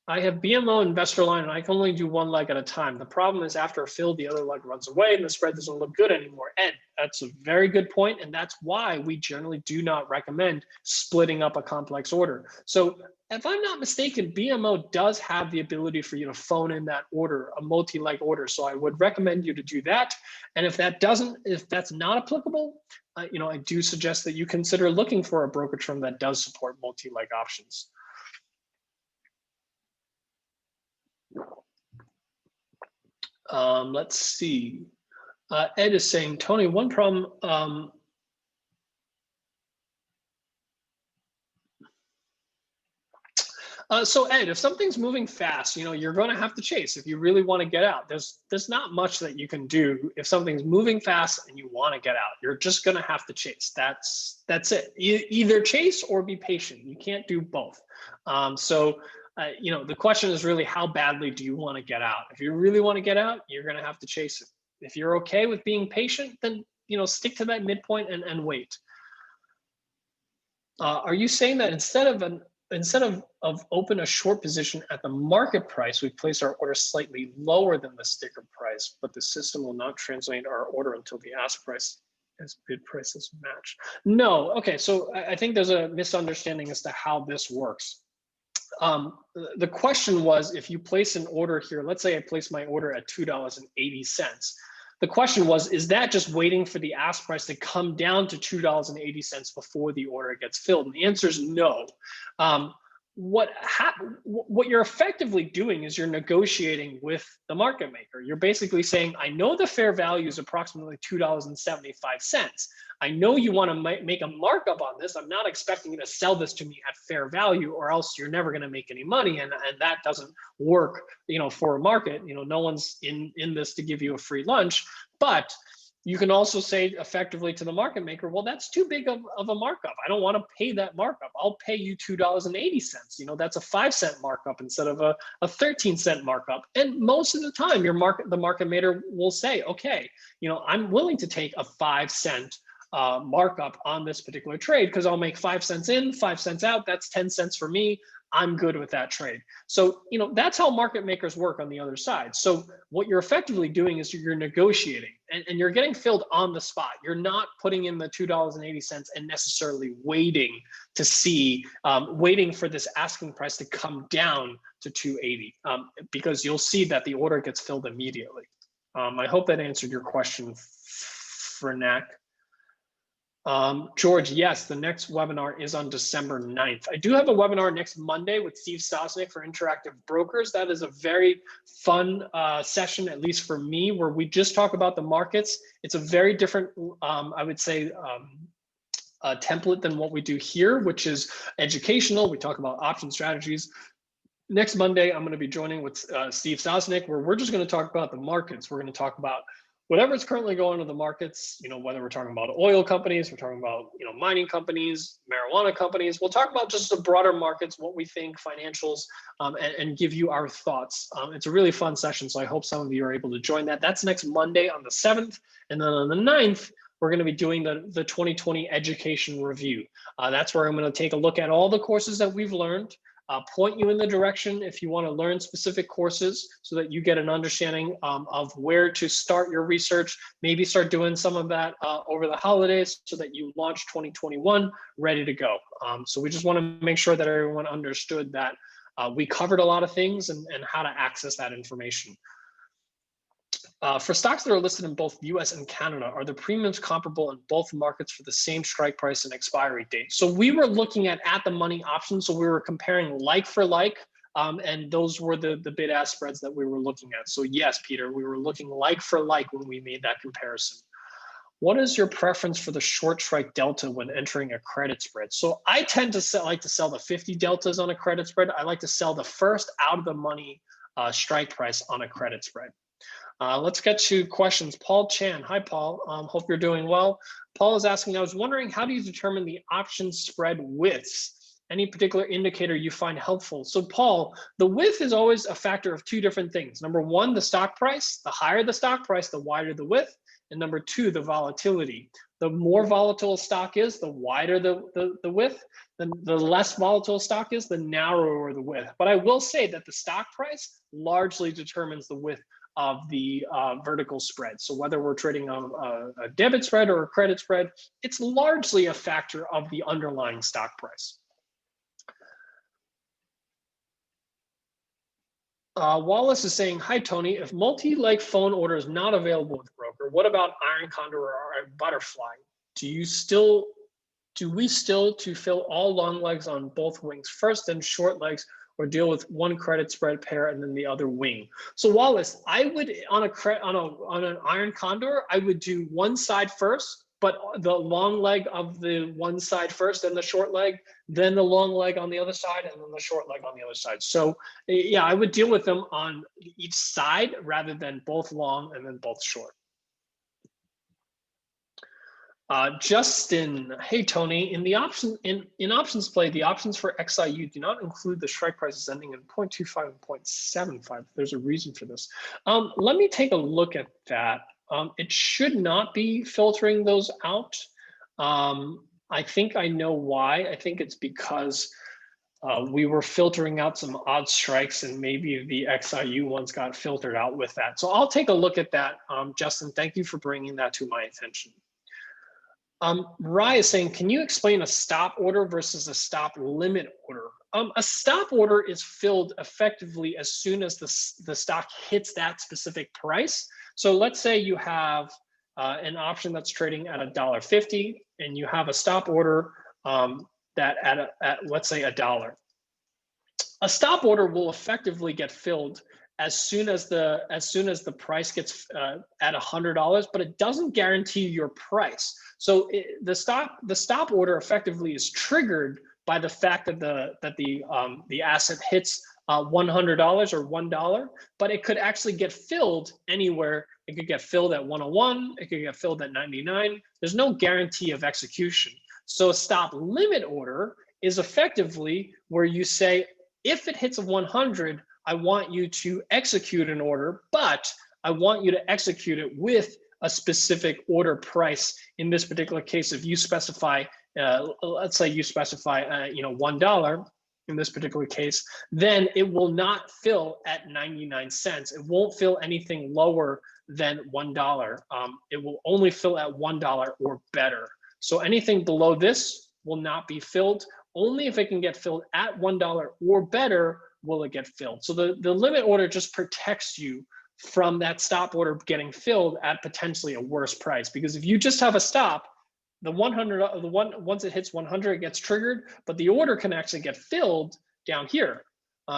I have BMO investor line and I can only do one leg at a time. The problem is after a fill, the other leg runs away and the spread doesn't look good anymore. Ed, that's a very good point. And that's why we generally do not recommend splitting up a complex order. So if I'm not mistaken, BMO does have the ability for you to phone in that order, a multi-leg order. So I would recommend you to do that. And if that's not applicable, I do suggest that you consider looking for a brokerage firm that does support multi-leg options. Let's see. Ed is saying, Tony, one problem. So Ed, if something's moving fast, you're going to have to chase if you really want to get out. There's not much that you can do if something's moving fast and you want to get out. You're just going to have to chase. That's it. Either chase or be patient. You can't do both. The question is really, how badly do you want to get out? If you really want to get out, you're going to have to chase it. If you're okay with being patient, then stick to that midpoint and wait. Are you saying that instead of open a short position at the market price, we place our order slightly lower than the sticker price, but the system will not translate our order until the ask price as bid prices match? No. Okay. So I think there's a misunderstanding as to how this works. The question was, if you place an order here, let's say I place my order at $2.80. The question was, is that just waiting for the ask price to come down to $2.80 before the order gets filled? And the answer is no. what you're effectively doing is you're negotiating with the market maker. You're basically saying, I know the fair value is approximately $2.75. I know you want to make a markup on this. I'm not expecting you to sell this to me at fair value, or else you're never going to make any money, and that doesn't work, for a market. No one's in this to give you a free lunch. But you can also say effectively to the market maker, well, that's too big of a markup. I don't want to pay that markup. I'll pay you $2.80. That's a 5-cent markup instead of a 13-cent markup. And most of the time, the market maker will say, okay, I'm willing to take a 5-cent markup on this particular trade, because I'll make 5 cents in, 5 cents out. That's 10 cents for me. I'm good with that trade. So, that's how market makers work on the other side. So what you're effectively doing is you're negotiating, and you're getting filled on the spot. You're not putting in the $2.80 and necessarily waiting to see, waiting for this asking price to come down to 280, because you'll see that the order gets filled immediately. I hope that answered your question, Frenak. George, yes, the next webinar is on December 9th. I do have a webinar next Monday with Steve Sosnick for Interactive Brokers. That is a very fun session, at least for me, where we just talk about the markets. It's a very different, I would say, template than what we do here, which is educational. We talk about option strategies. Next Monday, I'm going to be joining with Steve Sosnick, where we're just going to talk about the markets. We're going to talk about whatever's currently going on in the markets, whether we're talking about oil companies, we're talking about, mining companies, marijuana companies. We'll talk about just the broader markets, what we think, financials, and give you our thoughts. It's a really fun session, so I hope some of you are able to join that. That's next Monday on the 7th. And then on the 9th, we're going to be doing the 2020 education review. That's where I'm going to take a look at all the courses that we've learned, point you in the direction if you want to learn specific courses, so that you get an understanding of where to start your research. Maybe start doing some of that over the holidays, so that you launch 2021 ready to go. So we just want to make sure that everyone understood that we covered a lot of things and how to access that information. For stocks that are listed in both US and Canada, are the premiums comparable in both markets for the same strike price and expiry date? So we were looking at the money options. So we were comparing like for like, and those were the bid-ask spreads that we were looking at. So yes, Peter, we were looking like for like when we made that comparison. What is your preference for the short strike delta when entering a credit spread? So I tend to like to sell the 50 deltas on a credit spread. I like to sell the first out of the money strike price on a credit spread. Let's get to questions. Paul Chan. Hi, Paul. Hope you're doing well. Paul is asking, I was wondering, how do you determine the option spread widths? Any particular indicator you find helpful? So Paul, the width is always a factor of two different things. Number one, the stock price. The higher the stock price, the wider the width. And number two, the volatility. The more volatile a stock is, the wider the width. The less volatile stock is, the narrower the width. But I will say that the stock price largely determines the width of the vertical spread. So whether we're trading a debit spread or a credit spread, it's largely a factor of the underlying stock price. Wallace is saying, hi, Tony. If multi-leg phone order is not available with broker, what about iron condor or butterfly? Do we still to fill all long legs on both wings first, then short legs, or deal with one credit spread pair and then the other wing? So Wallace, I would on an iron condor, I would do one side first, but the long leg of the one side first, then the short leg, then the long leg on the other side, and then the short leg on the other side. So yeah, I would deal with them on each side rather than both long and then both short. Justin, hey Tony, in options play, the options for XIU do not include the strike prices ending in 0.25 and 0.75. There's a reason for this. Let me take a look at that. It should not be filtering those out. I think I know why. I think it's because we were filtering out some odd strikes, and maybe the XIU ones got filtered out with that. So I'll take a look at that. Justin, thank you for bringing that to my attention. Rai is saying, can you explain a stop order versus a stop limit order? A stop order is filled effectively as soon as the stock hits that specific price. So let's say you have an option that's trading at $1.50, and you have a stop order that at let's say $1. A stop order will effectively get filled as soon as the price gets at $100, but it doesn't guarantee your price. So the stop order effectively is triggered by the fact that the asset hits $100 or $1, but it could actually get filled anywhere. It could get filled at 101. It could get filled at 99. There's no guarantee of execution. So a stop limit order is effectively where you say, if it hits a 100, I want you to execute an order, but I want you to execute it with a specific order price. In this particular case, if you specify, let's say you specify, $1 in this particular case, then it will not fill at 99 cents. It won't fill anything lower than $1. It will only fill at $1 or better. So anything below this will not be filled. Only if it can get filled at $1 or better will it get filled. So the limit order just protects you from that stop order getting filled at potentially a worse price. Because if you just have a stop, once it hits 100, it gets triggered, but the order can actually get filled down here.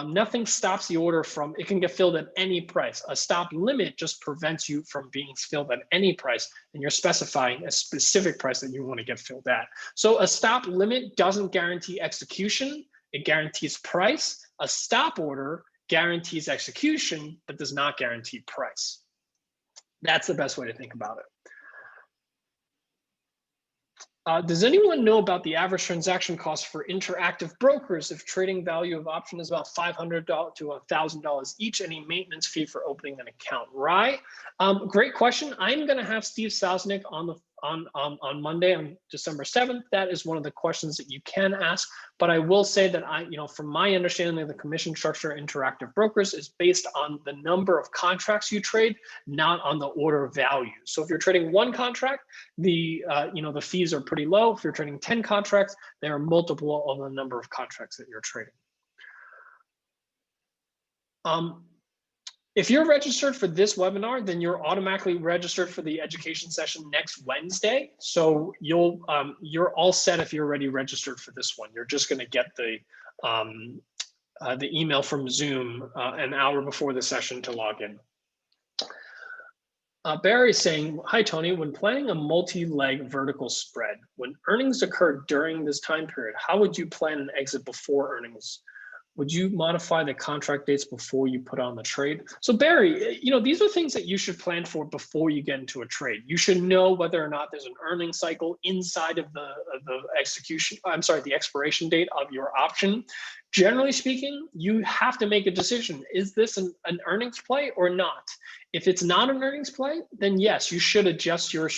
Nothing stops the order from, it can get filled at any price. A stop limit just prevents you from being filled at any price, and you're specifying a specific price that you want to get filled at. So a stop limit doesn't guarantee execution, it guarantees price. A stop order guarantees execution, but does not guarantee price. That's the best way to think about it. Does anyone know about the average transaction cost for interactive brokers if trading value of option is about $500 to $1,000 each? Any maintenance fee for opening an account? Right. Great question. I'm going to have Steve Sosnick on Monday, on December 7th. That is one of the questions that you can ask. But I will say that from my understanding of the commission structure of interactive brokers is based on the number of contracts you trade, not on the order value. So if you're trading one contract, the fees are pretty low. If you're trading 10 contracts, there are multiple of the number of contracts that you're trading. If you're registered for this webinar, then you're automatically registered for the education session next Wednesday. So you're all set if you're already registered for this one. You're just going to get the email from Zoom an hour before the session to log in. Barry's saying, hi, Tony, when planning a multi-leg vertical spread, when earnings occur during this time period, how would you plan an exit before earnings? Would you modify the contract dates before you put on the trade? So Barry, these are things that you should plan for before you get into a trade. You should know whether or not there's an earning cycle inside of the expiration date of your option. Generally speaking, you have to make a decision. Is this an earnings play or not? If it's not an earnings play, then yes, you should adjust your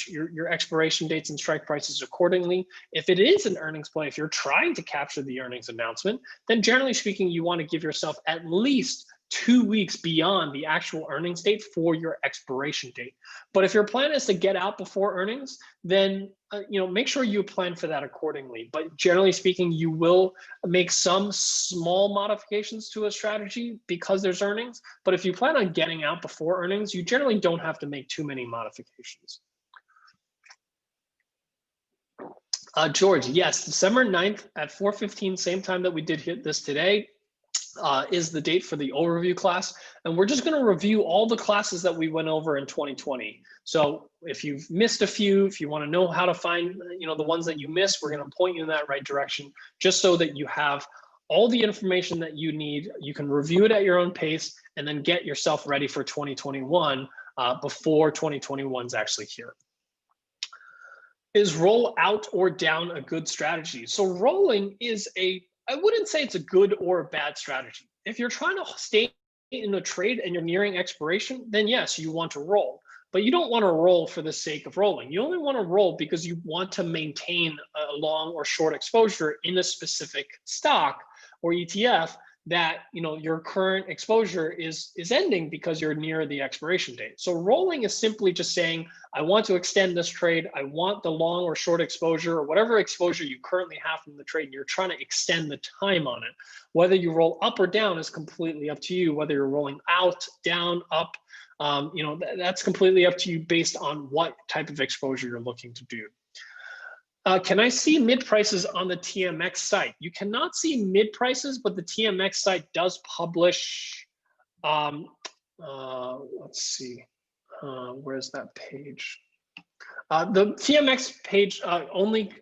expiration dates and strike prices accordingly. If it is an earnings play, if you're trying to capture the earnings announcement, then generally speaking, you want to give yourself at least 2 weeks beyond the actual earnings date for your expiration date. But if your plan is to get out before earnings, then make sure you plan for that accordingly. But generally speaking, you will make some small modifications to a strategy because there's earnings. But if you plan on getting out before earnings, you generally don't have to make too many modifications. George, yes, December 9th at 4:15, same time that we did hit this today, is the date for the overview class. And we're just going to review all the classes that we went over in 2020. So if you've missed a few, if you want to know how to find the ones that you missed, we're going to point you in that right direction, just so that you have all the information that you need. You can review it at your own pace and then get yourself ready for 2021 before 2021 is actually here. Is roll out or down a good strategy? So rolling is I wouldn't say it's a good or a bad strategy. If you're trying to stay in a trade and you're nearing expiration, then yes, you want to roll. But you don't want to roll for the sake of rolling. You only want to roll because you want to maintain a long or short exposure in a specific stock or ETF that your current exposure is ending because you're near the expiration date. So rolling is simply just saying, I want to extend this trade. I want the long or short exposure or whatever exposure you currently have from the trade, and you're trying to extend the time on it. Whether you roll up or down is completely up to you. Whether you're rolling out, down, up, that's completely up to you based on what type of exposure you're looking to do. Can I see mid prices on the TMX site? You cannot see mid prices, but the TMX site does publish. Let's see. Where's that page? The TMX page only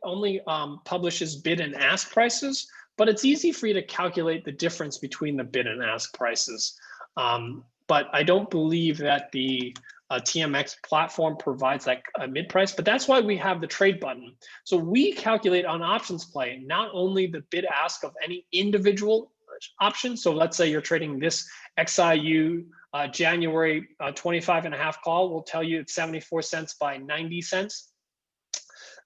publishes bid and ask prices, but it's easy for you to calculate the difference between the bid and ask prices. But I don't believe that the TMX platform provides like a mid price, but that's why we have the trade button. So we calculate on options play, not only the bid ask of any individual option. So let's say you're trading this XIU January 25.5 call, will tell you it's 74 cents by 90 cents.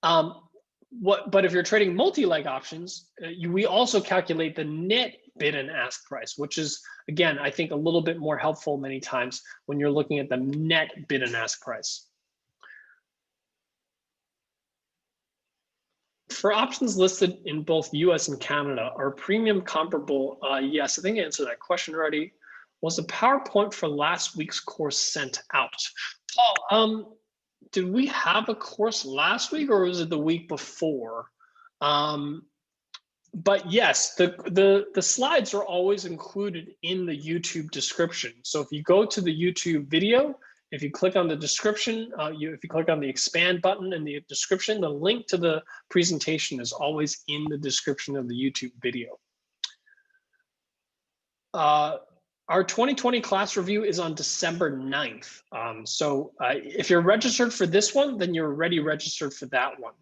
But if you're trading multi-leg options, we also calculate the net bid and ask price, which is, again, I think a little bit more helpful many times when you're looking at the net bid and ask price. For options listed in both US and Canada, are premium comparable? Yes, I think I answered that question already. Was the PowerPoint for last week's course sent out? Paul, did we have a course last week or was it the week before? But yes, the slides are always included in the YouTube description. So if you go to the YouTube video, if you click on the description, if you click on the expand button in the description, the link to the presentation is always in the description of the YouTube video. Our 2020 class review is on December 9th. So if you're registered for this one, then you're already registered for that one.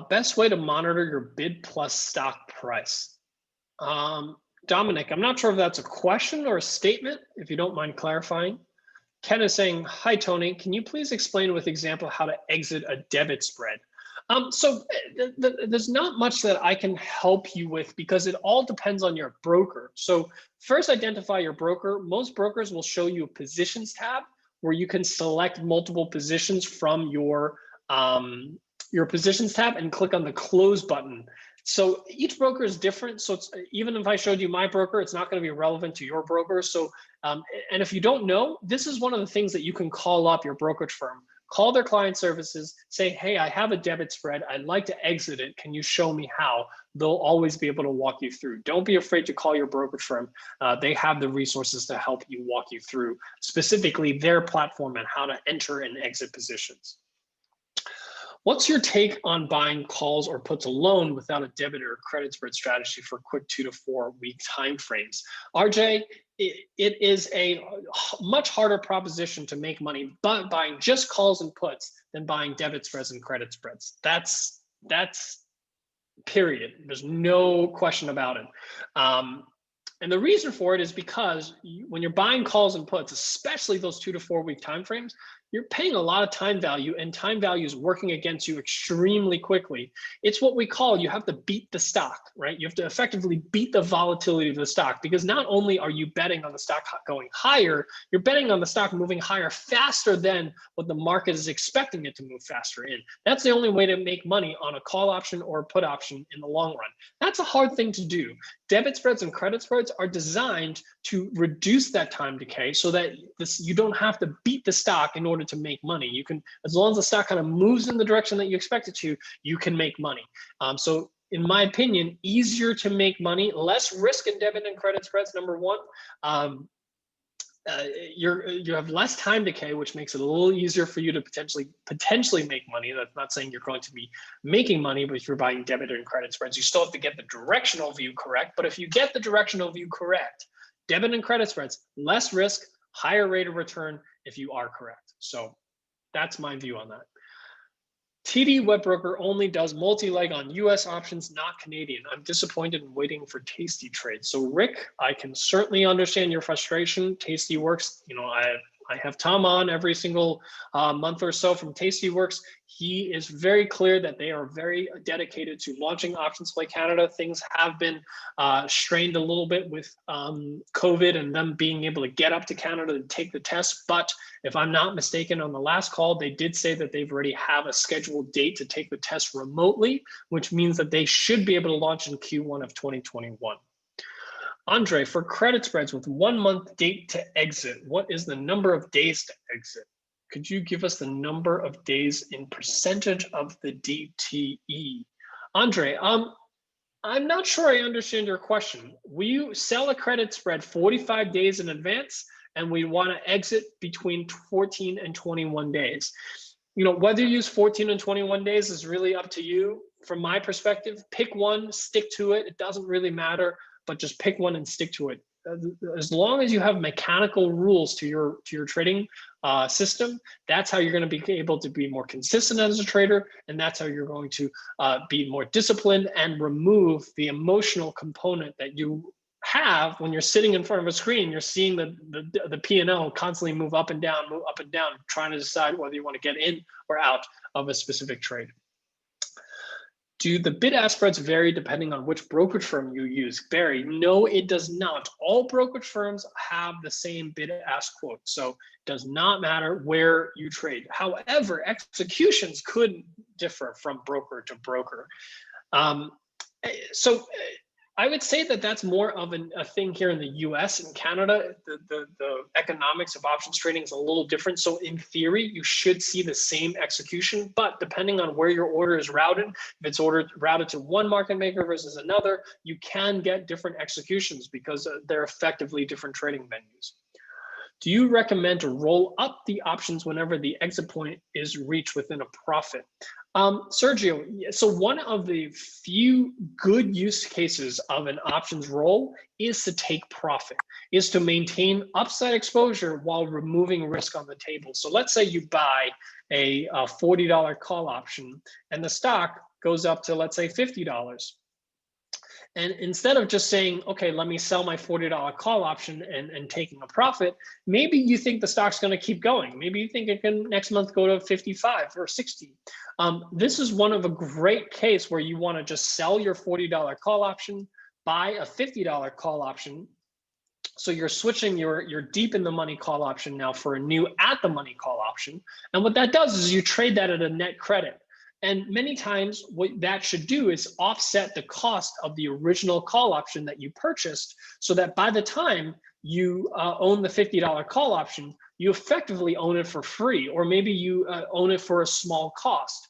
Best way to monitor your bid plus stock price. Dominic, I'm not sure if that's a question or a statement, if you don't mind clarifying. Ken is saying, hi, Tony, can you please explain with example how to exit a debit spread? So there's not much that I can help you with because it all depends on your broker. So first identify your broker. Most brokers will show you a positions tab where you can select multiple positions from your positions tab and click on the close button. So each broker is different. So it's, even if I showed you my broker, it's not going to be relevant to your broker. So, and if you don't know, this is one of the things that you can call up your brokerage firm. Call their client services, say, hey, I have a debit spread. I'd like to exit it. Can you show me how? They'll always be able to walk you through. Don't be afraid to call your brokerage firm. They have the resources to help you walk you through specifically their platform and how to enter and exit positions. What's your take on buying calls or puts alone without a debit or credit spread strategy for quick 2 to 4 week timeframes? RJ, it is a much harder proposition to make money but buying just calls and puts than buying debit spreads and credit spreads. That's period. There's no question about it. And the reason for it is because when you're buying calls and puts, especially those 2 to 4 week timeframes, you're paying a lot of time value, and time value is working against you extremely quickly. It's what we call, you have to beat the stock, right? You have to effectively beat the volatility of the stock, because not only are you betting on the stock going higher, you're betting on the stock moving higher faster than what the market is expecting it to move faster in. That's the only way to make money on a call option or a put option in the long run. That's a hard thing to do. Debit spreads and credit spreads are designed to reduce that time decay so that you don't have to beat the stock in order to make money. You can, as long as the stock kind of moves in the direction that you expect it to, you can make money. So in my opinion, easier to make money, less risk in debit and credit spreads, number one. You have less time decay, which makes it a little easier for you to potentially make money. That's not saying you're going to be making money, but if you're buying debit and credit spreads, you still have to get the directional view correct. But if you get the directional view correct, debit and credit spreads, less risk, higher rate of return if you are correct. So that's my view on that. TD Webroker only does multi-leg on US options, not Canadian. I'm disappointed in waiting for Tasty trades. So Rick, I can certainly understand your frustration. Tasty Works, you know, I have Tom on every single month or so from Tasty Works. He is very clear that they are very dedicated to launching Options Play Canada. Things have been strained a little bit with COVID and them being able to get up to Canada and take the test. But if I'm not mistaken, on the last call, they did say that they've already have a scheduled date to take the test remotely, which means that they should be able to launch in Q1 of 2021. Andre, for credit spreads with 1 month date to exit, what is the number of days to exit? Could you give us the number of days in percentage of the DTE? Andre, I'm not sure I understand your question. We sell a credit spread 45 days in advance, and we want to exit between 14 and 21 days. You know, whether you use 14 and 21 days is really up to you. From my perspective, pick one, stick to it. It doesn't really matter, but just pick one and stick to it. As long as you have mechanical rules to your trading system, that's how you're going to be able to be more consistent as a trader, and that's how you're going to be more disciplined and remove the emotional component that you have when you're sitting in front of a screen. You're seeing the P&L constantly move up and down, trying to decide whether you want to get in or out of a specific trade. Do the bid-ask spreads vary depending on which brokerage firm you use? Barry, no, it does not. All brokerage firms have the same bid-ask quote, so it does not matter where you trade. However, executions could differ from broker to broker. So I would say that that's more of a thing here in the US. In Canada, the economics of options trading is a little different. So in theory, you should see the same execution, but depending on where your order is routed, if it's routed to one market maker versus another, you can get different executions because they're effectively different trading venues. Do you recommend to roll up the options whenever the exit point is reached within a profit? Sergio, so one of the few good use cases of an options roll is to take profit, is to maintain upside exposure while removing risk on the table. So let's say you buy a $40 call option and the stock goes up to, let's say, $50. And instead of just saying, okay, let me sell my $40 call option and taking a profit, maybe you think the stock's going to keep going. Maybe you think it can next month go to 55 or 60. This is one of a great case where you want to just sell your $40 call option, buy a $50 call option. So you're switching your deep in the money call option now for a new at the money call option. And what that does is you trade that at a net credit. And many times what that should do is offset the cost of the original call option that you purchased, so that by the time you own the $50 call option, you effectively own it for free, or maybe you own it for a small cost.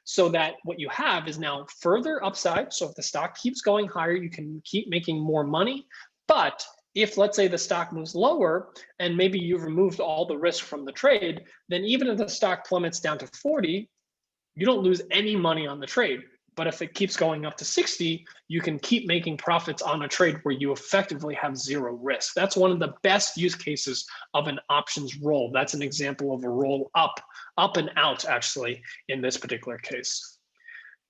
So that what you have is now further upside. So if the stock keeps going higher, you can keep making more money. But if, let's say, the stock moves lower and maybe you've removed all the risk from the trade, then even if the stock plummets down to 40, you don't lose any money on the trade. But if it keeps going up to 60, you can keep making profits on a trade where you effectively have zero risk. That's one of the best use cases of an options roll. That's an example of a roll up and out, actually, in this particular case.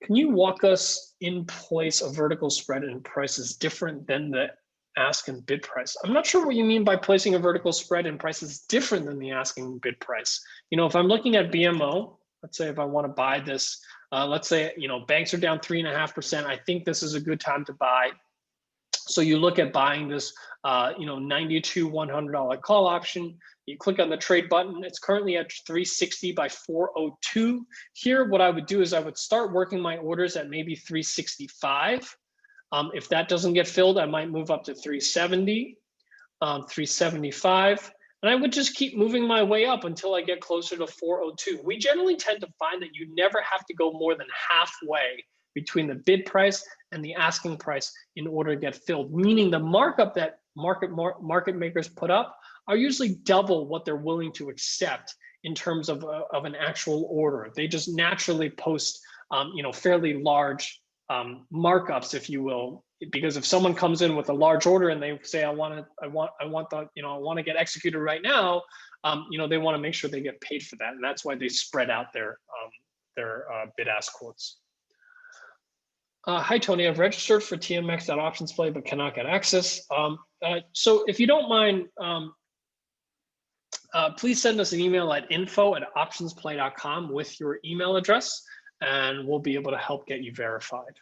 Can you walk us in place a vertical spread in prices different than the ask and bid price? I'm not sure what you mean by placing a vertical spread in prices different than the asking and bid price. You know, if I'm looking at BMO, let's say if I want to buy this, let's say, you know, banks are down 3.5%. I think this is a good time to buy. So you look at buying this, you know, $92 $100 call option. You click on the trade button. It's currently at 360 by 402. Here, what I would do is I would start working my orders at maybe 365. If that doesn't get filled, I might move up to 370, 375. And I would just keep moving my way up until I get closer to 402. We generally tend to find that you never have to go more than halfway between the bid price and the asking price in order to get filled, meaning the markup that market makers put up are usually double what they're willing to accept in terms of an actual order. They just naturally post you know, fairly large markups, if you will, because if someone comes in with a large order and they say, I want to get executed right now, you know, they want to make sure they get paid for that, and that's why they spread out their bid-ask quotes. Hi Tony, I've registered for TMX.OptionsPlay but cannot get access. So if you don't mind, please send us an email at info@optionsplay.com with your email address, and we'll be able to help get you verified.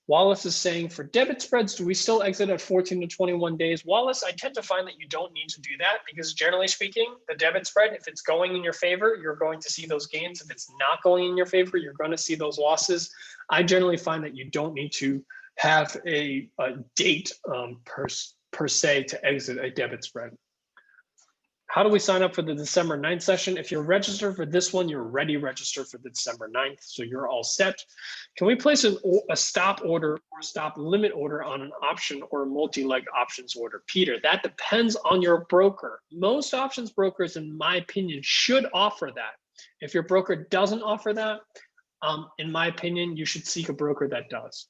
Wallace is saying, for debit spreads, do we still exit at 14 to 21 days? Wallace, I tend to find that you don't need to do that, because generally speaking, the debit spread, if it's going in your favor, you're going to see those gains. If it's not going in your favor, you're going to see those losses. I generally find that you don't need to have a date per se to exit a debit spread. How do we sign up for the December 9th session? If you're registered for this one, you're already registered for the December 9th, so you're all set. Can we place a stop order or stop limit order on an option or a multi-leg options order? Peter, that depends on your broker. Most options brokers, in my opinion, should offer that. If your broker doesn't offer that, in my opinion, you should seek a broker that does.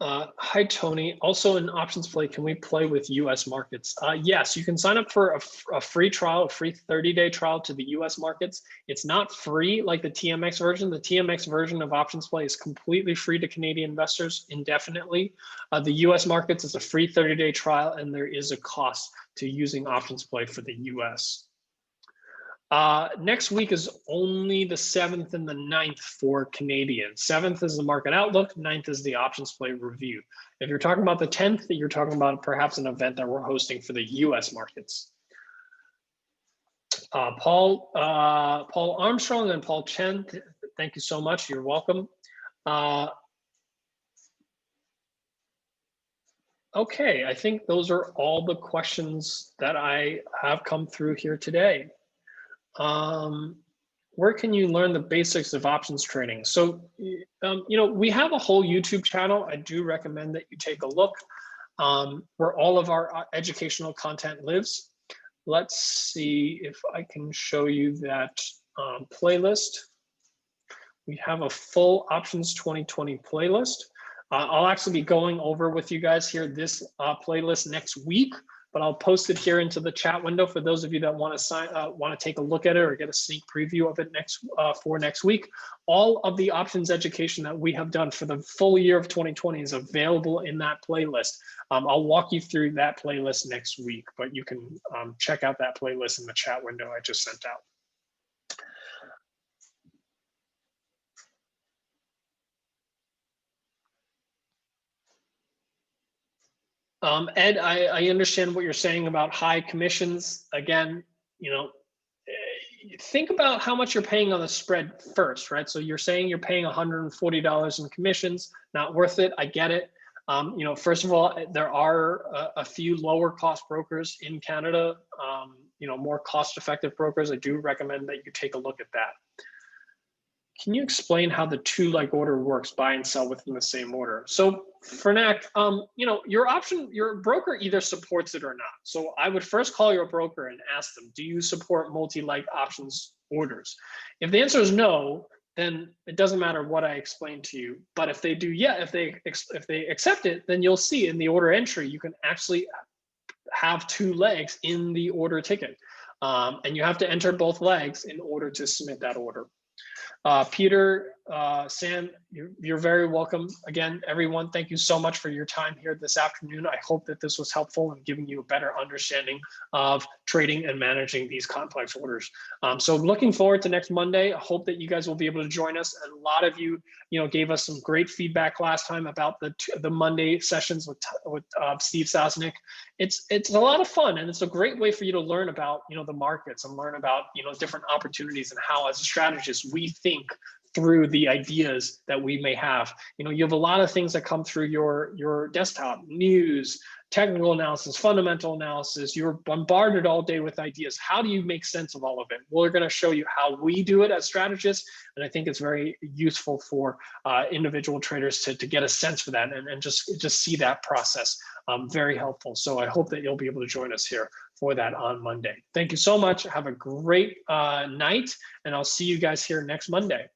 Hi, Tony. Also in options play, can we play with US markets? Yes, you can sign up for a free trial, a free 30-day trial to the US markets. It's not free like the TMX version. The TMX version of options play is completely free to Canadian investors indefinitely. The US markets is a free 30-day trial, and there is a cost to using options play for the US. Next week is only the 7th and the 9th for Canadian. 7th is the market outlook, 9th is the options play review. If you're talking about the 10th, you're talking about perhaps an event that we're hosting for the US markets. Paul Armstrong and Paul Chen, thank you so much. You're welcome. Okay, I think those are all the questions that I have come through here today. Where can you learn the basics of options trading? So, we have a whole YouTube channel. I do recommend that you take a look where all of our educational content lives. Let's see if I can show you that playlist. We have a full Options 2020 playlist. I'll actually be going over with you guys here this playlist next week, but I'll post it here into the chat window for those of you that want to take a look at it or get a sneak preview of it for next week. All of the options education that we have done for the full year of 2020 is available in that playlist. I'll walk you through that playlist next week, but you can check out that playlist in the chat window I just sent out. Ed, I understand what you're saying about high commissions. Again, think about how much you're paying on the spread first, right? So you're saying you're paying $140 in commissions, not worth it. I get it. First of all, there are a few lower cost brokers in Canada, more cost effective brokers. I do recommend that you take a look at that. Can you explain how the two-leg order works, buy and sell within the same order? So Fernac, your broker either supports it or not. So I would first call your broker and ask them, do you support multi-leg options orders? If the answer is no, then it doesn't matter what I explained to you. But if they do, yeah, if they accept it, then you'll see in the order entry, you can actually have two legs in the order ticket. And you have to enter both legs in order to submit that order. Peter, Sam, you're very welcome. Again, everyone, thank you so much for your time here this afternoon. I hope that this was helpful in giving you a better understanding of trading and managing these complex orders. So looking forward to next Monday. I hope that you guys will be able to join us. And a lot of you, gave us some great feedback last time about the Monday sessions with Steve Sosnick. It's a lot of fun, and it's a great way for you to learn about the markets and learn about different opportunities and how, as a strategist, we think through the ideas that we may have. You have a lot of things that come through your desktop: news, technical analysis, fundamental analysis. You're bombarded all day with ideas. How do you make sense of all of it? We're going to show you how we do it as strategists, and I think it's very useful for individual traders to get a sense for that and just see that process. Very helpful. So I hope that you'll be able to join us here for that on Monday. Thank you so much. Have a great night, and I'll see you guys here next Monday.